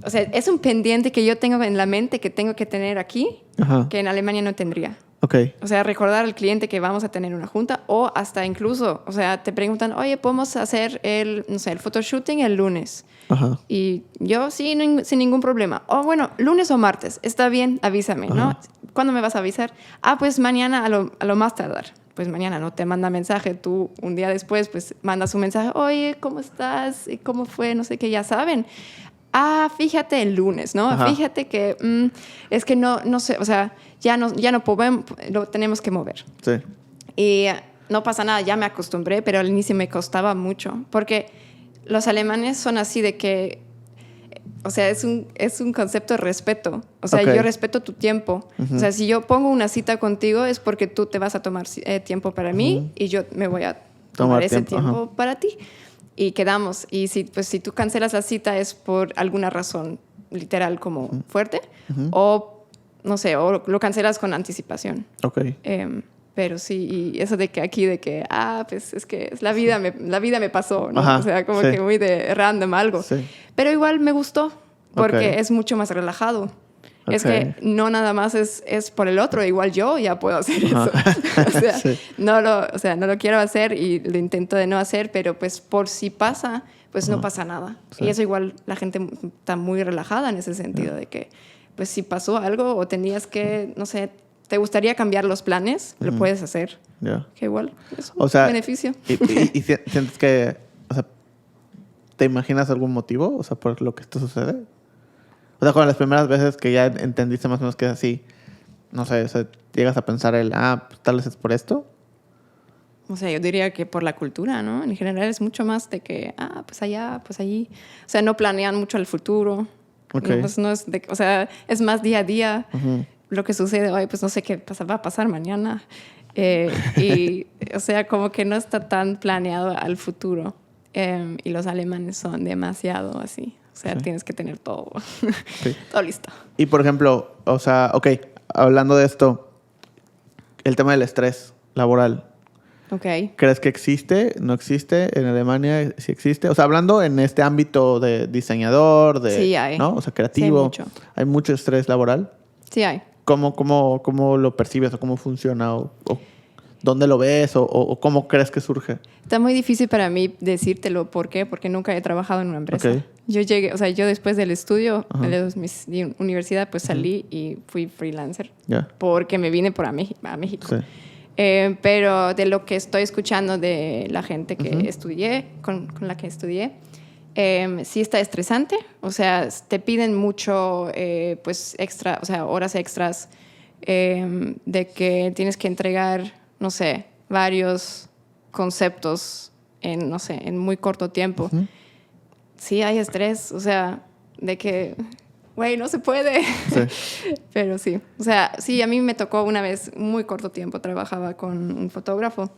O sea, es un pendiente que yo tengo en la mente que tengo que tener aquí, que en Alemania no tendría. Okay. O sea, recordar al cliente que vamos a tener una junta o hasta incluso, o sea, te preguntan, oye, ¿podemos hacer el photoshooting el lunes? Ajá. Y yo, sí, sin ningún problema. O bueno, lunes o martes, está bien, avísame, ¿no? ¿Cuándo me vas a avisar? Pues mañana a lo más tardar. pues mañana no te manda mensaje, tú un día después pues mandas un mensaje, oye, ¿cómo estás? ¿Y cómo fue? No sé qué, ya saben. Fíjate el lunes, ¿no? Ajá. Fíjate que es que no sé, o sea, ya no podemos, lo tenemos que mover. Sí. Y no pasa nada, ya me acostumbré, pero al inicio me costaba mucho, porque los alemanes son así de que, o sea, es un concepto de respeto. O sea, Ok. yo respeto tu tiempo. O sea, si yo pongo una cita contigo es porque tú te vas a tomar tiempo para mí y yo me voy a tomar ese tiempo para ti. Y quedamos. Y si tú cancelas la cita es por alguna razón literal como fuerte o, no sé, o lo cancelas con anticipación. Ok. Pero sí, y eso de que aquí, de que, pues es que la vida me pasó, ¿no? Ajá, O sea, como sí. que muy de random algo. Sí. Pero igual me gustó porque Ok. es mucho más relajado. Ok. Es que no nada más es por el otro, igual yo ya puedo hacer eso. Ajá. O sea, Sí. no lo quiero hacer y lo intento de no hacer, pero pues por si pasa, pues no pasa nada. Sí. Y eso igual la gente está muy relajada en ese sentido de que pues si pasó algo o tenías que, no sé, te gustaría cambiar los planes, lo puedes hacer. Ya. Que igual es un O sea, beneficio. ¿Y sientes que, o sea, te imaginas algún motivo, o sea, por lo que esto sucede? O sea, con las primeras veces que ya entendiste más o menos que es así, no sé, o sea, llegas a pensar pues tal vez es por esto. O sea, yo diría que por la cultura, ¿no? En general es mucho más de que, pues allá, pues allí. O sea, no planean mucho el futuro. Ok. No, pues no es o sea, es más día a día. Lo que sucede hoy, pues no sé qué va a pasar mañana. Y, o sea, como que no está tan planeado al futuro. Y los alemanes son demasiado así. O sea, Sí. tienes que tener todo, Sí. todo listo. Y por ejemplo, o sea, ok, hablando de esto, el tema del estrés laboral, Ok. ¿crees que existe? ¿No existe? ¿En Alemania sí existe? O sea, hablando en este ámbito de diseñador, de, Sí hay. ¿no? O sea, Sí, hay creativo. mucho. ¿Hay mucho estrés laboral? Sí hay. ¿Cómo lo percibes o cómo funciona? ¿O dónde lo ves? ¿O cómo crees que surge? Está muy difícil para mí decírtelo. ¿Por qué? Porque nunca he trabajado en una empresa. Ok. Yo después del estudio Ajá. de mi universidad, pues salí y fui freelancer. Ya. Porque me vine a México. Sí. Pero de lo que estoy escuchando de la gente que estudié, con la que estudié, sí está estresante. O sea, te piden mucho, pues, extra, o sea, horas extras de que tienes que entregar, no sé, varios conceptos en, no sé, en muy corto tiempo. Sí hay estrés, o sea, de que, güey, no se puede. Sí. Pero sí, o sea, sí, a mí me tocó una vez, muy corto tiempo, trabajaba con un fotógrafo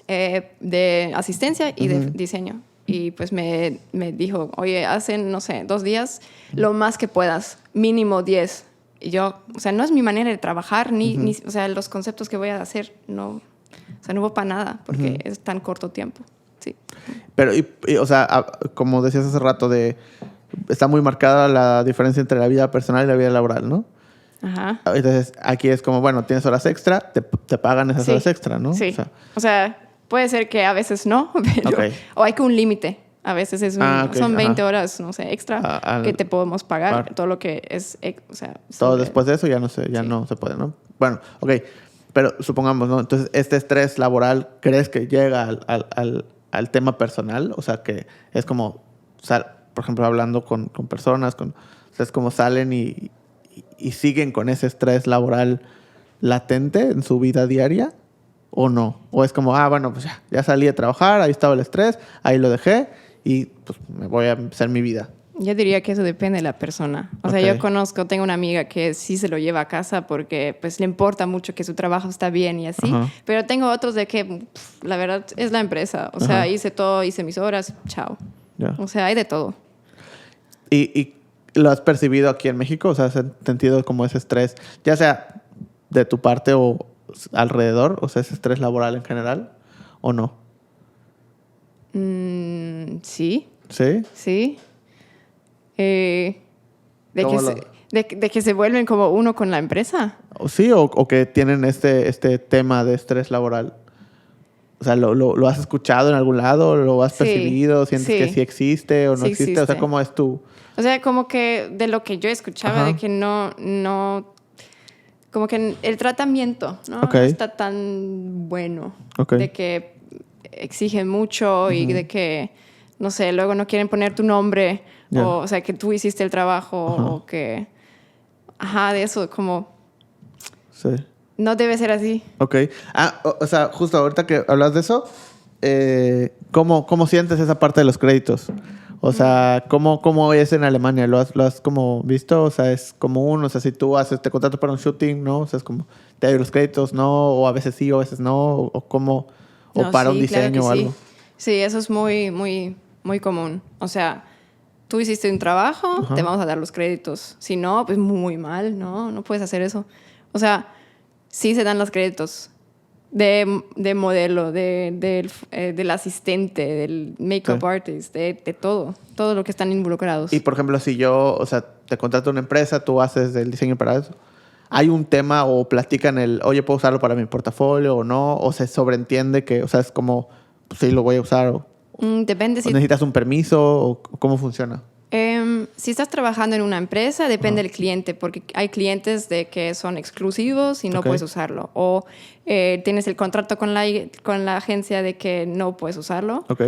de asistencia y de diseño. Y pues me dijo, oye, hacen, no sé, 2 días, lo más que puedas, mínimo 10. Y yo, o sea, no es mi manera de trabajar, ni o sea, los conceptos que voy a hacer, no, o sea, no voy para nada, porque es tan corto tiempo. Sí. Pero, o sea, como decías hace rato, está muy marcada la diferencia entre la vida personal y la vida laboral, ¿no? Ajá. Entonces, aquí es como, bueno, tienes horas extra, te pagan esas horas extra, ¿no? Sí. O sea, puede ser que a veces no, pero, Ok. o hay que un límite. A veces Ok, son 20 ajá. horas, no sé, extra que te podemos pagar. Todo lo que es, o sea... Todo después de eso ya no se puede, ¿no? Bueno, ok. Pero supongamos, ¿no? Entonces, este estrés laboral, ¿crees que llega al tema personal? O sea, que es como, por ejemplo, hablando con personas, o sea, es como salen y siguen con ese estrés laboral latente en su vida diaria, ¿o no? O es como, bueno, pues ya salí a trabajar, ahí estaba el estrés, ahí lo dejé y pues me voy a hacer mi vida. Yo diría que eso depende de la persona. O sea, yo tengo una amiga que sí se lo lleva a casa porque pues le importa mucho que su trabajo está bien y así. Ajá. Pero tengo otros de que la verdad es la empresa. O sea, hice mis horas, chao. Ya. O sea, hay de todo. ¿Y lo has percibido aquí en México? O sea, ¿has sentido como ese estrés, ya sea de tu parte o alrededor? O sea, ese estrés laboral en general, ¿o no? Sí. ¿Sí? Sí. De ¿Cómo que se vuelven como uno con la empresa. ¿Sí? ¿O que tienen este tema de estrés laboral? O sea, ¿lo has escuchado en algún lado? ¿Lo has percibido? ¿Sientes que sí existe o no Sí existe? O sea, ¿cómo es tú? O sea, como que de lo que yo escuchaba, Ajá. de que no... como que el tratamiento, ¿no? Ok. No está tan bueno. Ok. De que exigen mucho y de que, no sé, luego no quieren poner tu nombre Ya. o sea, que tú hiciste el trabajo o que... Ajá, de eso, como... Sí. No debe ser así. Ok. O sea, justo ahorita que hablas de eso, ¿cómo sientes esa parte de los créditos? O sea, ¿cómo es en Alemania? ¿Lo has como visto? O sea, ¿es común? O sea, si tú te contratas para un shooting, ¿no? O sea, es como, ¿te hay los créditos? ¿No? O a veces sí, o a veces no. ¿O cómo? ¿O No, para sí, un claro diseño que o algo? sí. Sí, eso es muy, muy, muy común. O sea, tú hiciste un trabajo, te vamos a dar los créditos. Si no, pues muy mal, ¿no? No puedes hacer eso. O sea, sí se dan los créditos de modelo, del asistente, del make-up Sí. artist, de todo lo que están involucrados. Y por ejemplo, si yo, o sea, te contrato una empresa, tú haces el diseño para eso. ¿Hay un tema o platican oye, ¿puedo usarlo para mi portafolio o no? ¿O se sobreentiende que, o sea, es como, pues sí, lo voy a usar? Depende ¿O si... necesitas un permiso? ¿O cómo funciona? Si estás trabajando en una empresa, depende del cliente, porque hay clientes de que son exclusivos y no Ok. puedes usarlo. O tienes el contrato con la agencia de que no puedes usarlo. Ok.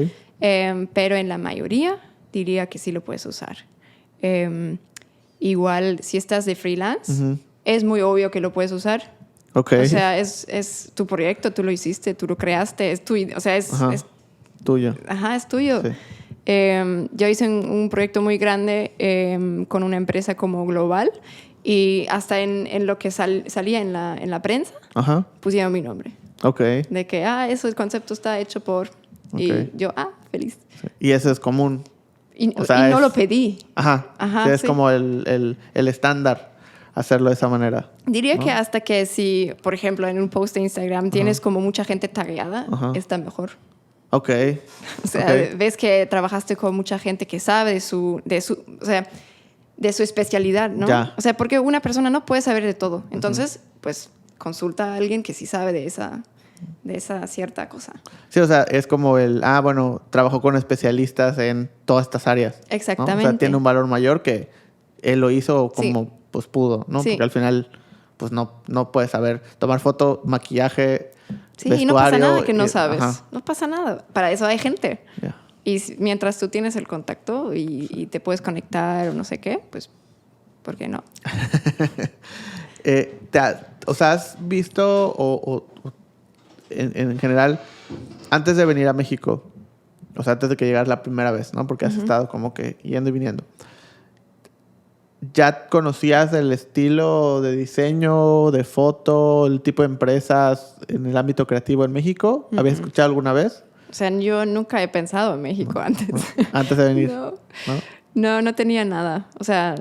Pero en la mayoría diría que sí lo puedes usar. Igual, si estás de freelance, es muy obvio que lo puedes usar. Ok. O sea, es tu proyecto, tú lo hiciste, tú lo creaste, es tu, o sea, Ajá. Tuyo. es tuyo. Sí. Yo hice un proyecto muy grande con una empresa como global y hasta en lo que salía en la prensa Ajá. pusieron mi nombre. Ok. De que, eso, el concepto está hecho por... Ok. Y yo, feliz. Sí. Y eso es común. Y O sea, no es- lo pedí. Ajá. Ajá, Sí, es sí. como el estándar hacerlo de esa manera. Diría ¿no? que hasta que si, por ejemplo, en un post de Instagram tienes como mucha gente tagueada, Ajá. está mejor. Ok. O sea, Ok. ves que trabajaste con mucha gente que sabe de su especialidad, ¿no? Ya. O sea, porque una persona no puede saber de todo. Entonces, pues, consulta a alguien que sí sabe de esa cierta cosa. Sí, o sea, es como bueno, trabajó con especialistas en todas estas áreas. ¿no? Exactamente. O sea, tiene un valor mayor que él lo hizo como pues pudo, ¿no? Sí. Porque al final, pues no puedes saber tomar foto, maquillaje, Sí, vestuario. y no pasa nada que no sabes. Ajá. No pasa nada. Para eso hay gente. Ya. Y mientras tú tienes el contacto y te puedes conectar o no sé qué, pues, ¿por qué no? O sea, ¿has visto en general, antes de venir a México, o sea, antes de que llegaras la primera vez, ¿no? Porque has estado como que yendo y viniendo. ¿Ya conocías el estilo de diseño, de foto, el tipo de empresas en el ámbito creativo en México? ¿Habías escuchado alguna vez? O sea, yo nunca he pensado en México antes. Antes de venir. No. No tenía nada. O sea,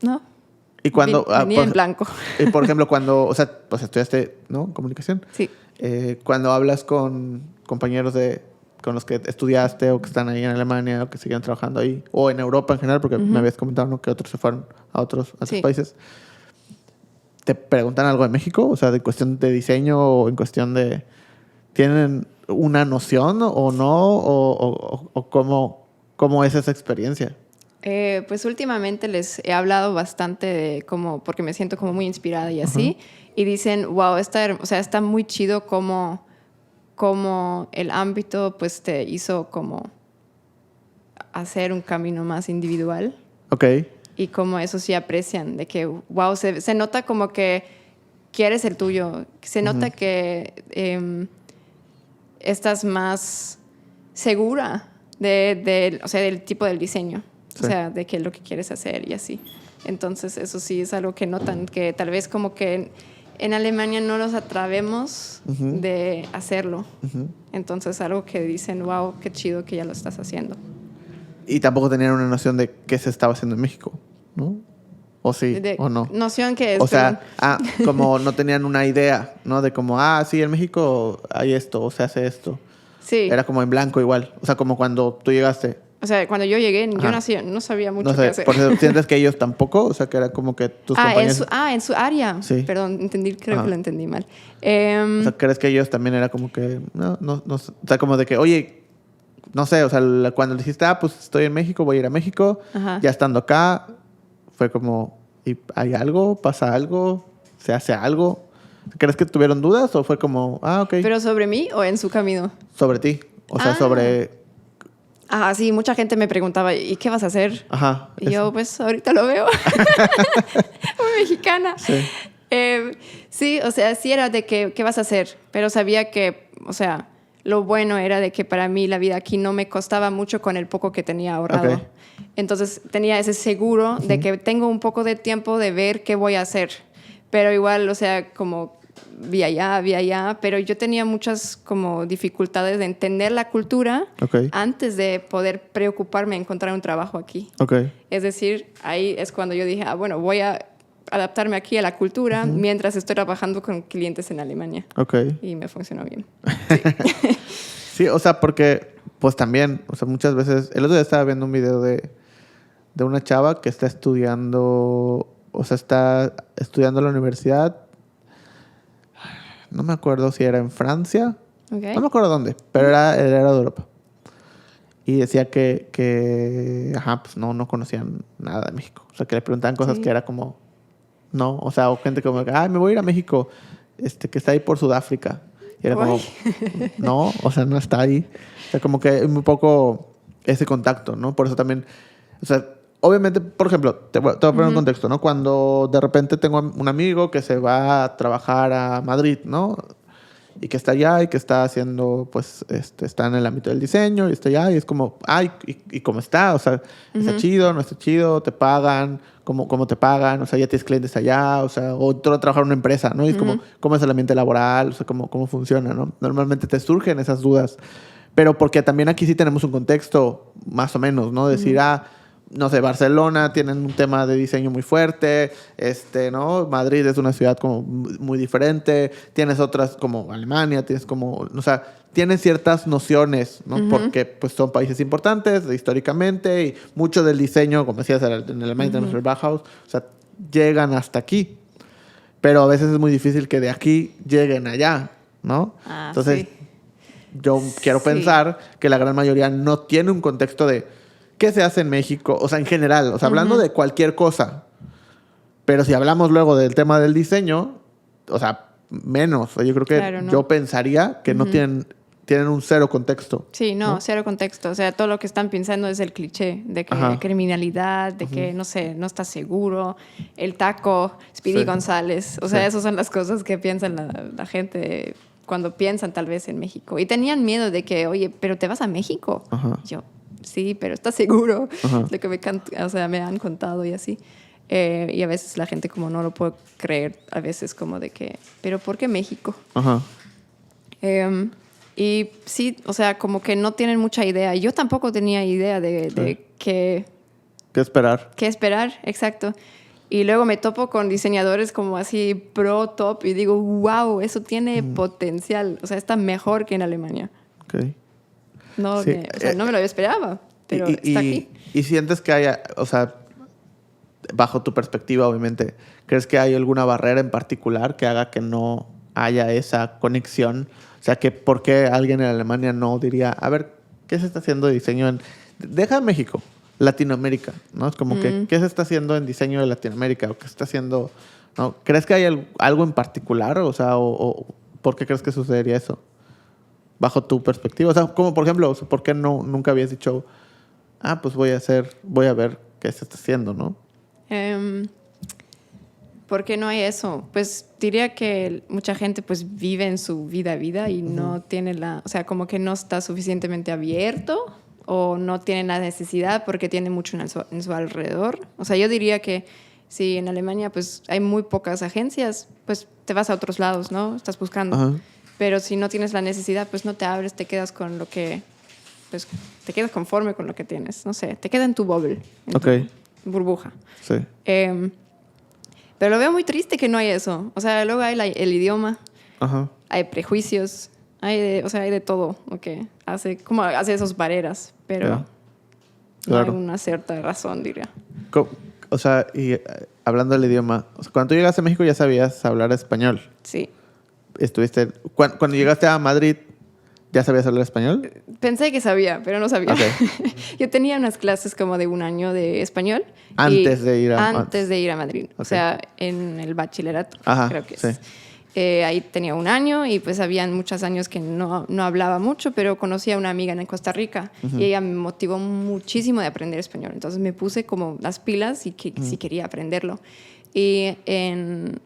no. Y cuando... Venía en blanco. Por ejemplo, cuando... O sea, pues estudiaste, ¿no? Comunicación. Sí. Cuando hablas con compañeros con los que estudiaste o que están ahí en Alemania o que siguen trabajando ahí, o en Europa en general, porque me habías comentado, ¿no? Que otros se fueron a otros Sí. países. ¿Te preguntan algo de México? O sea, de cuestión de diseño o en cuestión de... ¿Tienen una noción o no? ¿O cómo es esa experiencia? Pues últimamente les he hablado bastante de cómo, porque me siento como muy inspirada y así, y dicen, wow, está muy chido como el ámbito pues te hizo como hacer un camino más individual. Ok. Y como eso sí aprecian, de que, wow, se nota como que quieres el tuyo, se nota que estás más segura del tipo del diseño, Sí. o sea, de que lo que quieres hacer y así. Entonces eso sí es algo que notan, que tal vez como que en Alemania no nos atrevemos de hacerlo. Entonces algo que dicen, wow, qué chido que ya lo estás haciendo. Y tampoco tenían una noción de qué se estaba haciendo en México, ¿no? ¿O sí? ¿O no? Noción que es... O sea, como no tenían una idea, ¿no? De como, sí, en México hay esto, o se hace esto. Sí. Era como en blanco igual. O sea, como cuando tú llegaste. O sea, cuando yo llegué, Ajá. yo no sabía mucho No qué sé, hacer. por eso sientes que ellos tampoco, o sea, que era como que tus compañeros... en su área. Sí. Perdón, creo Ajá. que lo entendí mal. O sea, ¿crees que ellos también era como que... No, o sea, como de que, oye, no sé, o sea, cuando dijiste, pues estoy en México, voy a ir a México, Ajá. ya estando acá, fue como, ¿y hay algo? ¿Pasa algo? ¿Se hace algo? ¿Crees que tuvieron dudas o fue como, ok, ¿Pero sobre mí o en su camino? sobre ti? O sea, Ah. sobre... Ah, sí, mucha gente me preguntaba, ¿y qué vas a hacer? Ajá. Y yo, pues, ahorita lo veo. Muy mexicana. Sí. Sí, o sea, sí era de que, ¿qué vas a hacer? Pero sabía que, o sea, lo bueno era de que para mí la vida aquí no me costaba mucho con el poco que tenía ahorrado. Ok. Entonces tenía ese seguro de que tengo un poco de tiempo de ver qué voy a hacer. Pero igual, o sea, como vi allá, pero yo tenía muchas como dificultades de entender la cultura Ok. antes de poder preocuparme en encontrar un trabajo aquí. Ok. Es decir, ahí es cuando yo dije, bueno, voy a adaptarme aquí a la cultura mientras estoy trabajando con clientes en Alemania. Ok. Y me funcionó bien. Sí, o sea, porque pues también, o sea, muchas veces... El otro día estaba viendo un video de una chava que está estudiando, o sea, está estudiando en la universidad. No me acuerdo si era en Francia. Okay. No me acuerdo dónde, pero era de Europa. Y decía ajá, pues no conocían nada de México. O sea, que le preguntaban cosas Sí. que era como, no, o sea, o gente como, me voy a ir a México, que está ahí por Sudáfrica. Y era como, Uy. no, o sea, no está ahí. O sea, como que un poco ese contacto, ¿no? Por eso también, o sea, obviamente, por ejemplo, te voy a poner un contexto, ¿no? Cuando de repente tengo un amigo que se va a trabajar a Madrid, ¿no? Y que está allá y que está haciendo, pues, está en el ámbito del diseño y está allá y es como, ¿y cómo está? O sea, ¿está chido, no está chido? ¿Te pagan? ¿Cómo te pagan? O sea, ¿ya tienes clientes allá? O sea, o tú vas a trabajar en una empresa, ¿no? Y es como, ¿cómo es el ambiente laboral? O sea, ¿cómo funciona, no? Normalmente te surgen esas dudas. Pero porque también aquí sí tenemos un contexto, más o menos, ¿no? Decir, no sé, Barcelona tienen un tema de diseño muy fuerte, ¿no? Madrid es una ciudad como muy diferente, tienes otras como Alemania, tienes como, o sea, tienes ciertas nociones, ¿no? Porque pues son países importantes históricamente y mucho del diseño, como decías, en Alemania tenemos el Bauhaus, o sea, llegan hasta aquí. Pero a veces es muy difícil que de aquí lleguen allá, ¿no? Entonces, Sí. yo quiero Sí. pensar que la gran mayoría no tiene un contexto de qué se hace en México, o sea, en general, o sea, hablando de cualquier cosa. Pero si hablamos luego del tema del diseño, o sea, menos. O sea, yo creo que Claro, ¿no? yo pensaría que no tienen un cero contexto. Sí, no, cero contexto. O sea, todo lo que están pensando es el cliché de que Ajá. criminalidad, de que, no sé, no estás seguro, el taco, Speedy Sí. González. O sea, Sí. esas son las cosas que piensan la gente cuando piensan tal vez en México. Y tenían miedo de que, oye, pero te vas a México. Ajá. Yo, sí, pero ¿estás seguro? Ajá. Lo que me han contado y así. Y a veces la gente como no lo puede creer, a veces como de que, pero ¿por qué México? Ajá. Y sí, o sea, como que no tienen mucha idea. Yo tampoco tenía idea de qué ¿Qué esperar? esperar, exacto. Y luego me topo con diseñadores como así pro top y digo, wow, eso tiene potencial. O sea, está mejor que en Alemania. Ok. No, Sí, o sea, no me lo esperaba, pero está aquí. Y sientes que haya, o sea, bajo tu perspectiva, obviamente, ¿crees que hay alguna barrera en particular que haga que no haya esa conexión? O sea, que ¿por qué alguien en Alemania no diría, a ver, ¿qué se está haciendo de diseño en... Deja México, Latinoamérica, ¿no? Es como que, ¿qué se está haciendo en diseño de Latinoamérica? ¿O qué se está haciendo...? ¿No? ¿Crees que hay algo en particular? O sea, o ¿por qué crees que sucedería eso? Bajo tu perspectiva. O sea, como por ejemplo, ¿por qué nunca habías dicho, pues voy a ver qué se está haciendo, ¿no? ¿Por qué no hay eso? Pues diría que mucha gente pues vive en su vida y no tiene o sea, como que no está suficientemente abierto o no tiene la necesidad porque tiene mucho en su alrededor. O sea, yo diría que si en Alemania pues hay muy pocas agencias, pues te vas a otros lados, ¿no? Estás buscando. Ajá. Pero si no tienes la necesidad, pues no te abres, te quedas con lo que, pues te quedas conforme con lo que tienes. No sé, te queda en tu bubble, en Ok. tu burbuja. Sí. Pero lo veo muy triste que no hay eso. O sea, luego hay el idioma, Ajá. hay prejuicios, hay de todo, que hace esas barreras, pero Ya. no Claro. hay una cierta razón, diría. O sea, y hablando del idioma, o sea, cuando tú llegaste a México ya sabías hablar español. Sí. Cuando llegaste a Madrid, ¿Ya sabías hablar español? Pensé que sabía, pero no sabía. Okay. Yo tenía unas clases como de 1 año de español. Antes de ir a Madrid. Okay. O sea, en el bachillerato, Ajá, creo que sí. es. Ahí tenía 1 año y pues habían muchos años que no hablaba mucho, pero conocí a una amiga en Costa Rica y ella me motivó muchísimo de aprender español. Entonces me puse como las pilas y que sí quería aprenderlo. Y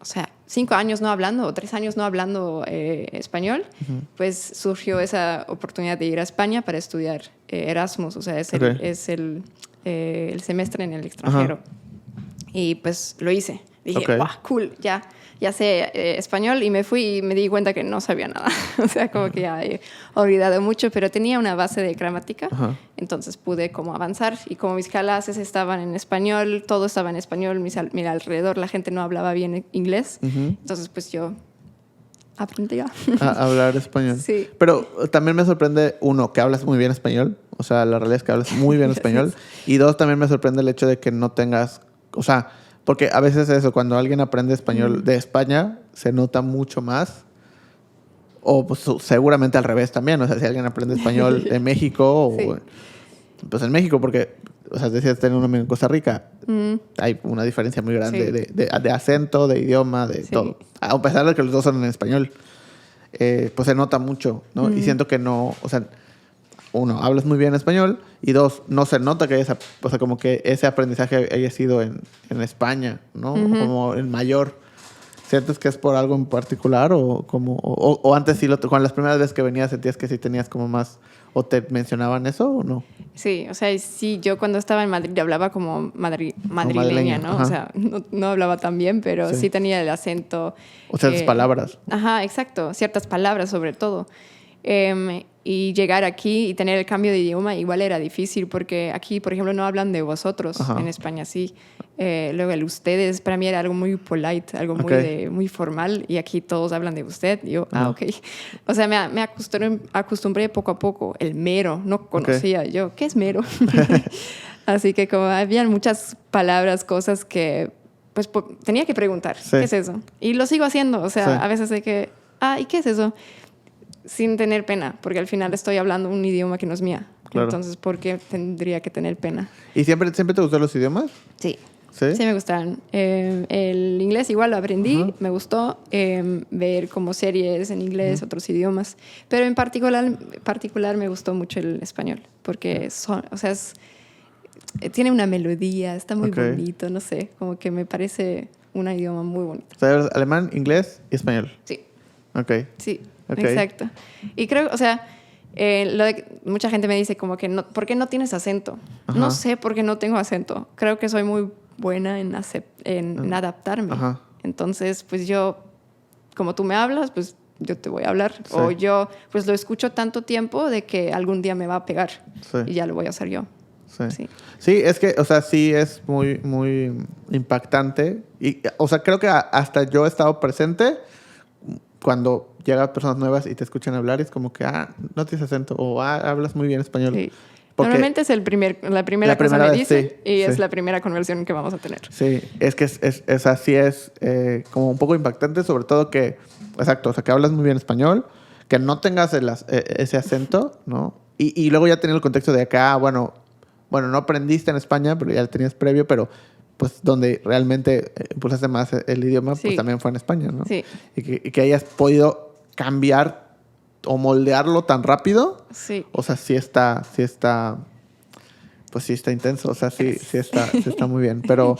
o sea, 5 años no hablando o 3 años no hablando español, pues surgió esa oportunidad de ir a España para estudiar Erasmus. O sea, es el semestre en el extranjero. Y pues lo hice. Dije, wow, cool, ya sé español, y me fui y me di cuenta que no sabía nada. O sea, como que ya he olvidado mucho, pero tenía una base de gramática, entonces pude como avanzar, y como mis clases estaban en español, todo estaba en español, mira, alrededor la gente no hablaba bien inglés, entonces pues yo aprendí a hablar español. Sí. Pero también me sorprende, 1, que hablas muy bien español, o sea, la realidad es que hablas muy bien español, y 2, también me sorprende el hecho de que no tengas, o sea, porque a veces eso, cuando alguien aprende español de España, se nota mucho más. O pues, seguramente al revés también. O sea, si alguien aprende español de México, o, pues en México, porque, o sea, decías tener un amigo en Costa Rica, hay una diferencia muy grande de acento, de idioma, de todo. A pesar de que los dos son en español, pues se nota mucho, ¿no? Y siento que no, o sea, 1, hablas muy bien español, y 2, no se nota que o sea, como que ese aprendizaje haya sido en España, ¿no? Como en mayor. ¿Sientes que es por algo en particular o antes sí, cuando las primeras veces que venías sentías que sí tenías como más, o te mencionaban eso o no? Sí, o sea, sí, yo cuando estaba en Madrid hablaba como madrileña, ¿no? Ajá. O sea, no hablaba tan bien, pero sí tenía el acento. O ciertas palabras. Ajá, exacto, ciertas palabras sobre todo. Y llegar aquí y tener el cambio de idioma igual era difícil, porque aquí, por ejemplo, no hablan de vosotros. En España sí. Luego el ustedes para mí era algo muy polite, algo muy formal, y aquí todos hablan de usted. Y yo, ok. O sea, me acostumbré poco a poco. El mero, no conocía yo. ¿Qué es mero? Así que como habían muchas palabras, cosas que pues tenía que preguntar. ¿Qué es eso? Y lo sigo haciendo. O sea, a veces sé que, ¿y qué es eso? Sin tener pena, porque al final estoy hablando un idioma que no es mía. Claro. Entonces, ¿por qué tendría que tener pena? ¿Y siempre te gustaron los idiomas? Sí. Sí me gustaron. El inglés igual lo aprendí, me gustó ver como series en inglés, otros idiomas, pero en particular me gustó mucho el español, porque tiene una melodía, está muy bonito, no sé, como que me parece un idioma muy bonito. ¿Sabes alemán, inglés y español? Sí. Sí. Exacto. Y creo, o sea, mucha gente me dice como que, ¿por qué no tienes acento? No sé por qué no tengo acento. Creo que soy muy buena en adaptarme. Entonces, pues yo, como tú me hablas, pues yo te voy a hablar. O yo, pues lo escucho tanto tiempo de que algún día me va a pegar y ya lo voy a hacer yo. Sí, es que, o sea, sí es muy, muy impactante. Y, o sea, creo que hasta yo he estado presente cuando llegan personas nuevas y te escuchan hablar, y es como que, no tienes acento, o hablas muy bien español. Sí. Normalmente es la primera cosa que me dicen, y es la primera conversión que vamos a tener. Sí, es que así es como un poco impactante, sobre todo que, exacto, o sea, que hablas muy bien español, que no tengas ese acento, ¿no? Y luego ya tener el contexto de acá, bueno, no aprendiste en España, pero ya lo tenías previo, pero pues donde realmente impulsaste más el idioma, pues también fue en España, ¿no? Sí. Y que hayas podido cambiar o moldearlo tan rápido. Sí. O sea, sí está intenso. O sea, sí está muy bien. Pero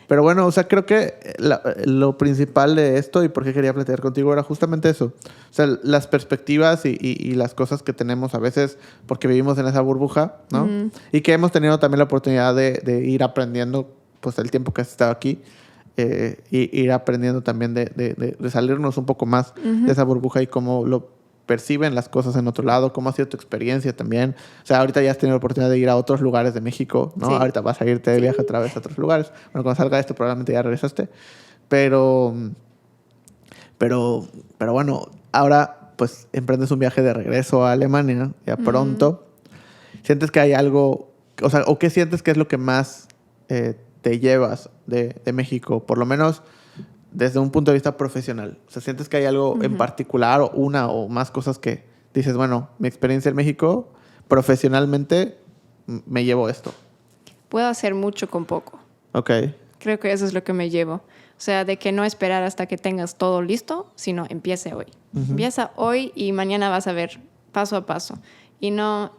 bueno, o sea, creo que lo principal de esto y por qué quería platicar contigo era justamente eso. O sea, las perspectivas y las cosas que tenemos a veces porque vivimos en esa burbuja, ¿no? Y que hemos tenido también la oportunidad de ir aprendiendo, pues, el tiempo que has estado aquí. Y ir aprendiendo también de salirnos un poco más de esa burbuja y cómo lo perciben las cosas en otro lado, cómo ha sido tu experiencia también. O sea, ahorita ya has tenido la oportunidad de ir a otros lugares de México, ¿no? Sí. Ahorita vas a irte de viaje otra vez a otros lugares. Bueno, cuando salga esto probablemente ya regresaste. Pero bueno, ahora pues emprendes un viaje de regreso a Alemania ya pronto. ¿Sientes que hay algo, o sea, o qué sientes que es lo que más te llevas de México, por lo menos desde un punto de vista profesional? O sea, ¿sientes que hay algo en particular o una o más cosas que dices, bueno, mi experiencia en México, profesionalmente, me llevo esto? Puedo hacer mucho con poco. Ok. Creo que eso es lo que me llevo. O sea, de que no esperar hasta que tengas todo listo, sino empiece hoy. Empieza hoy y mañana vas a ver paso a paso. Y no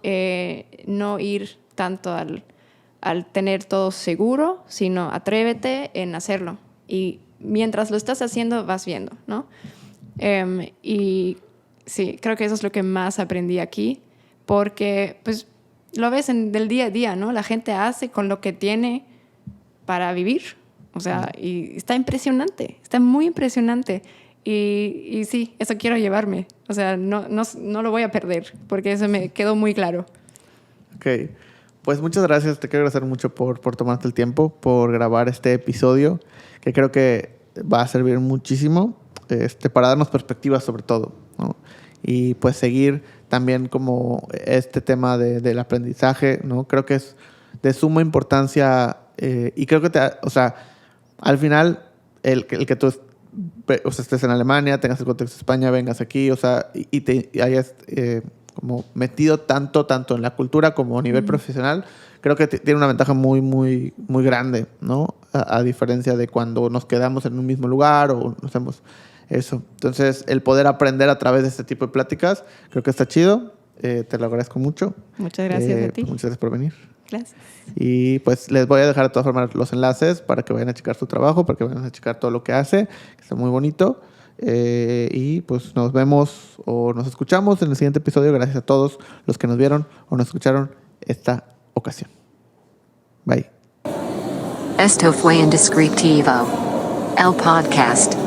ir tanto al tener todo seguro, sino atrévete en hacerlo. Y mientras lo estás haciendo, vas viendo, ¿no? Y sí, creo que eso es lo que más aprendí aquí, porque pues lo ves del día a día, ¿no? La gente hace con lo que tiene para vivir. O sea, y está impresionante, está muy impresionante. Y sí, eso quiero llevarme. O sea, no lo voy a perder, porque eso me quedó muy claro. Ok. Pues muchas gracias. Te quiero agradecer mucho por tomarte el tiempo, por grabar este episodio, que creo que va a servir muchísimo para darnos perspectivas sobre todo, ¿no? Y pues seguir también como este tema del aprendizaje, ¿no? Creo que es de suma importancia y creo que o sea, al final el que tú estés en Alemania, tengas el contexto de España, vengas aquí, o sea, y hayas como metido tanto en la cultura como a nivel profesional, creo que tiene una ventaja muy, muy, muy grande, ¿no? A diferencia de cuando nos quedamos en un mismo lugar o no hacemos eso. Entonces, el poder aprender a través de este tipo de pláticas, creo que está chido. Te lo agradezco mucho. Muchas gracias a ti. Muchas gracias por venir. Gracias. Y pues les voy a dejar de todas formas los enlaces para que vayan a checar su trabajo, para que vayan a checar todo lo que hace, que está muy bonito. Y pues nos vemos o nos escuchamos en el siguiente episodio. Gracias a todos los que nos vieron o nos escucharon esta ocasión. Bye. Esto fue Indescriptivo, el podcast.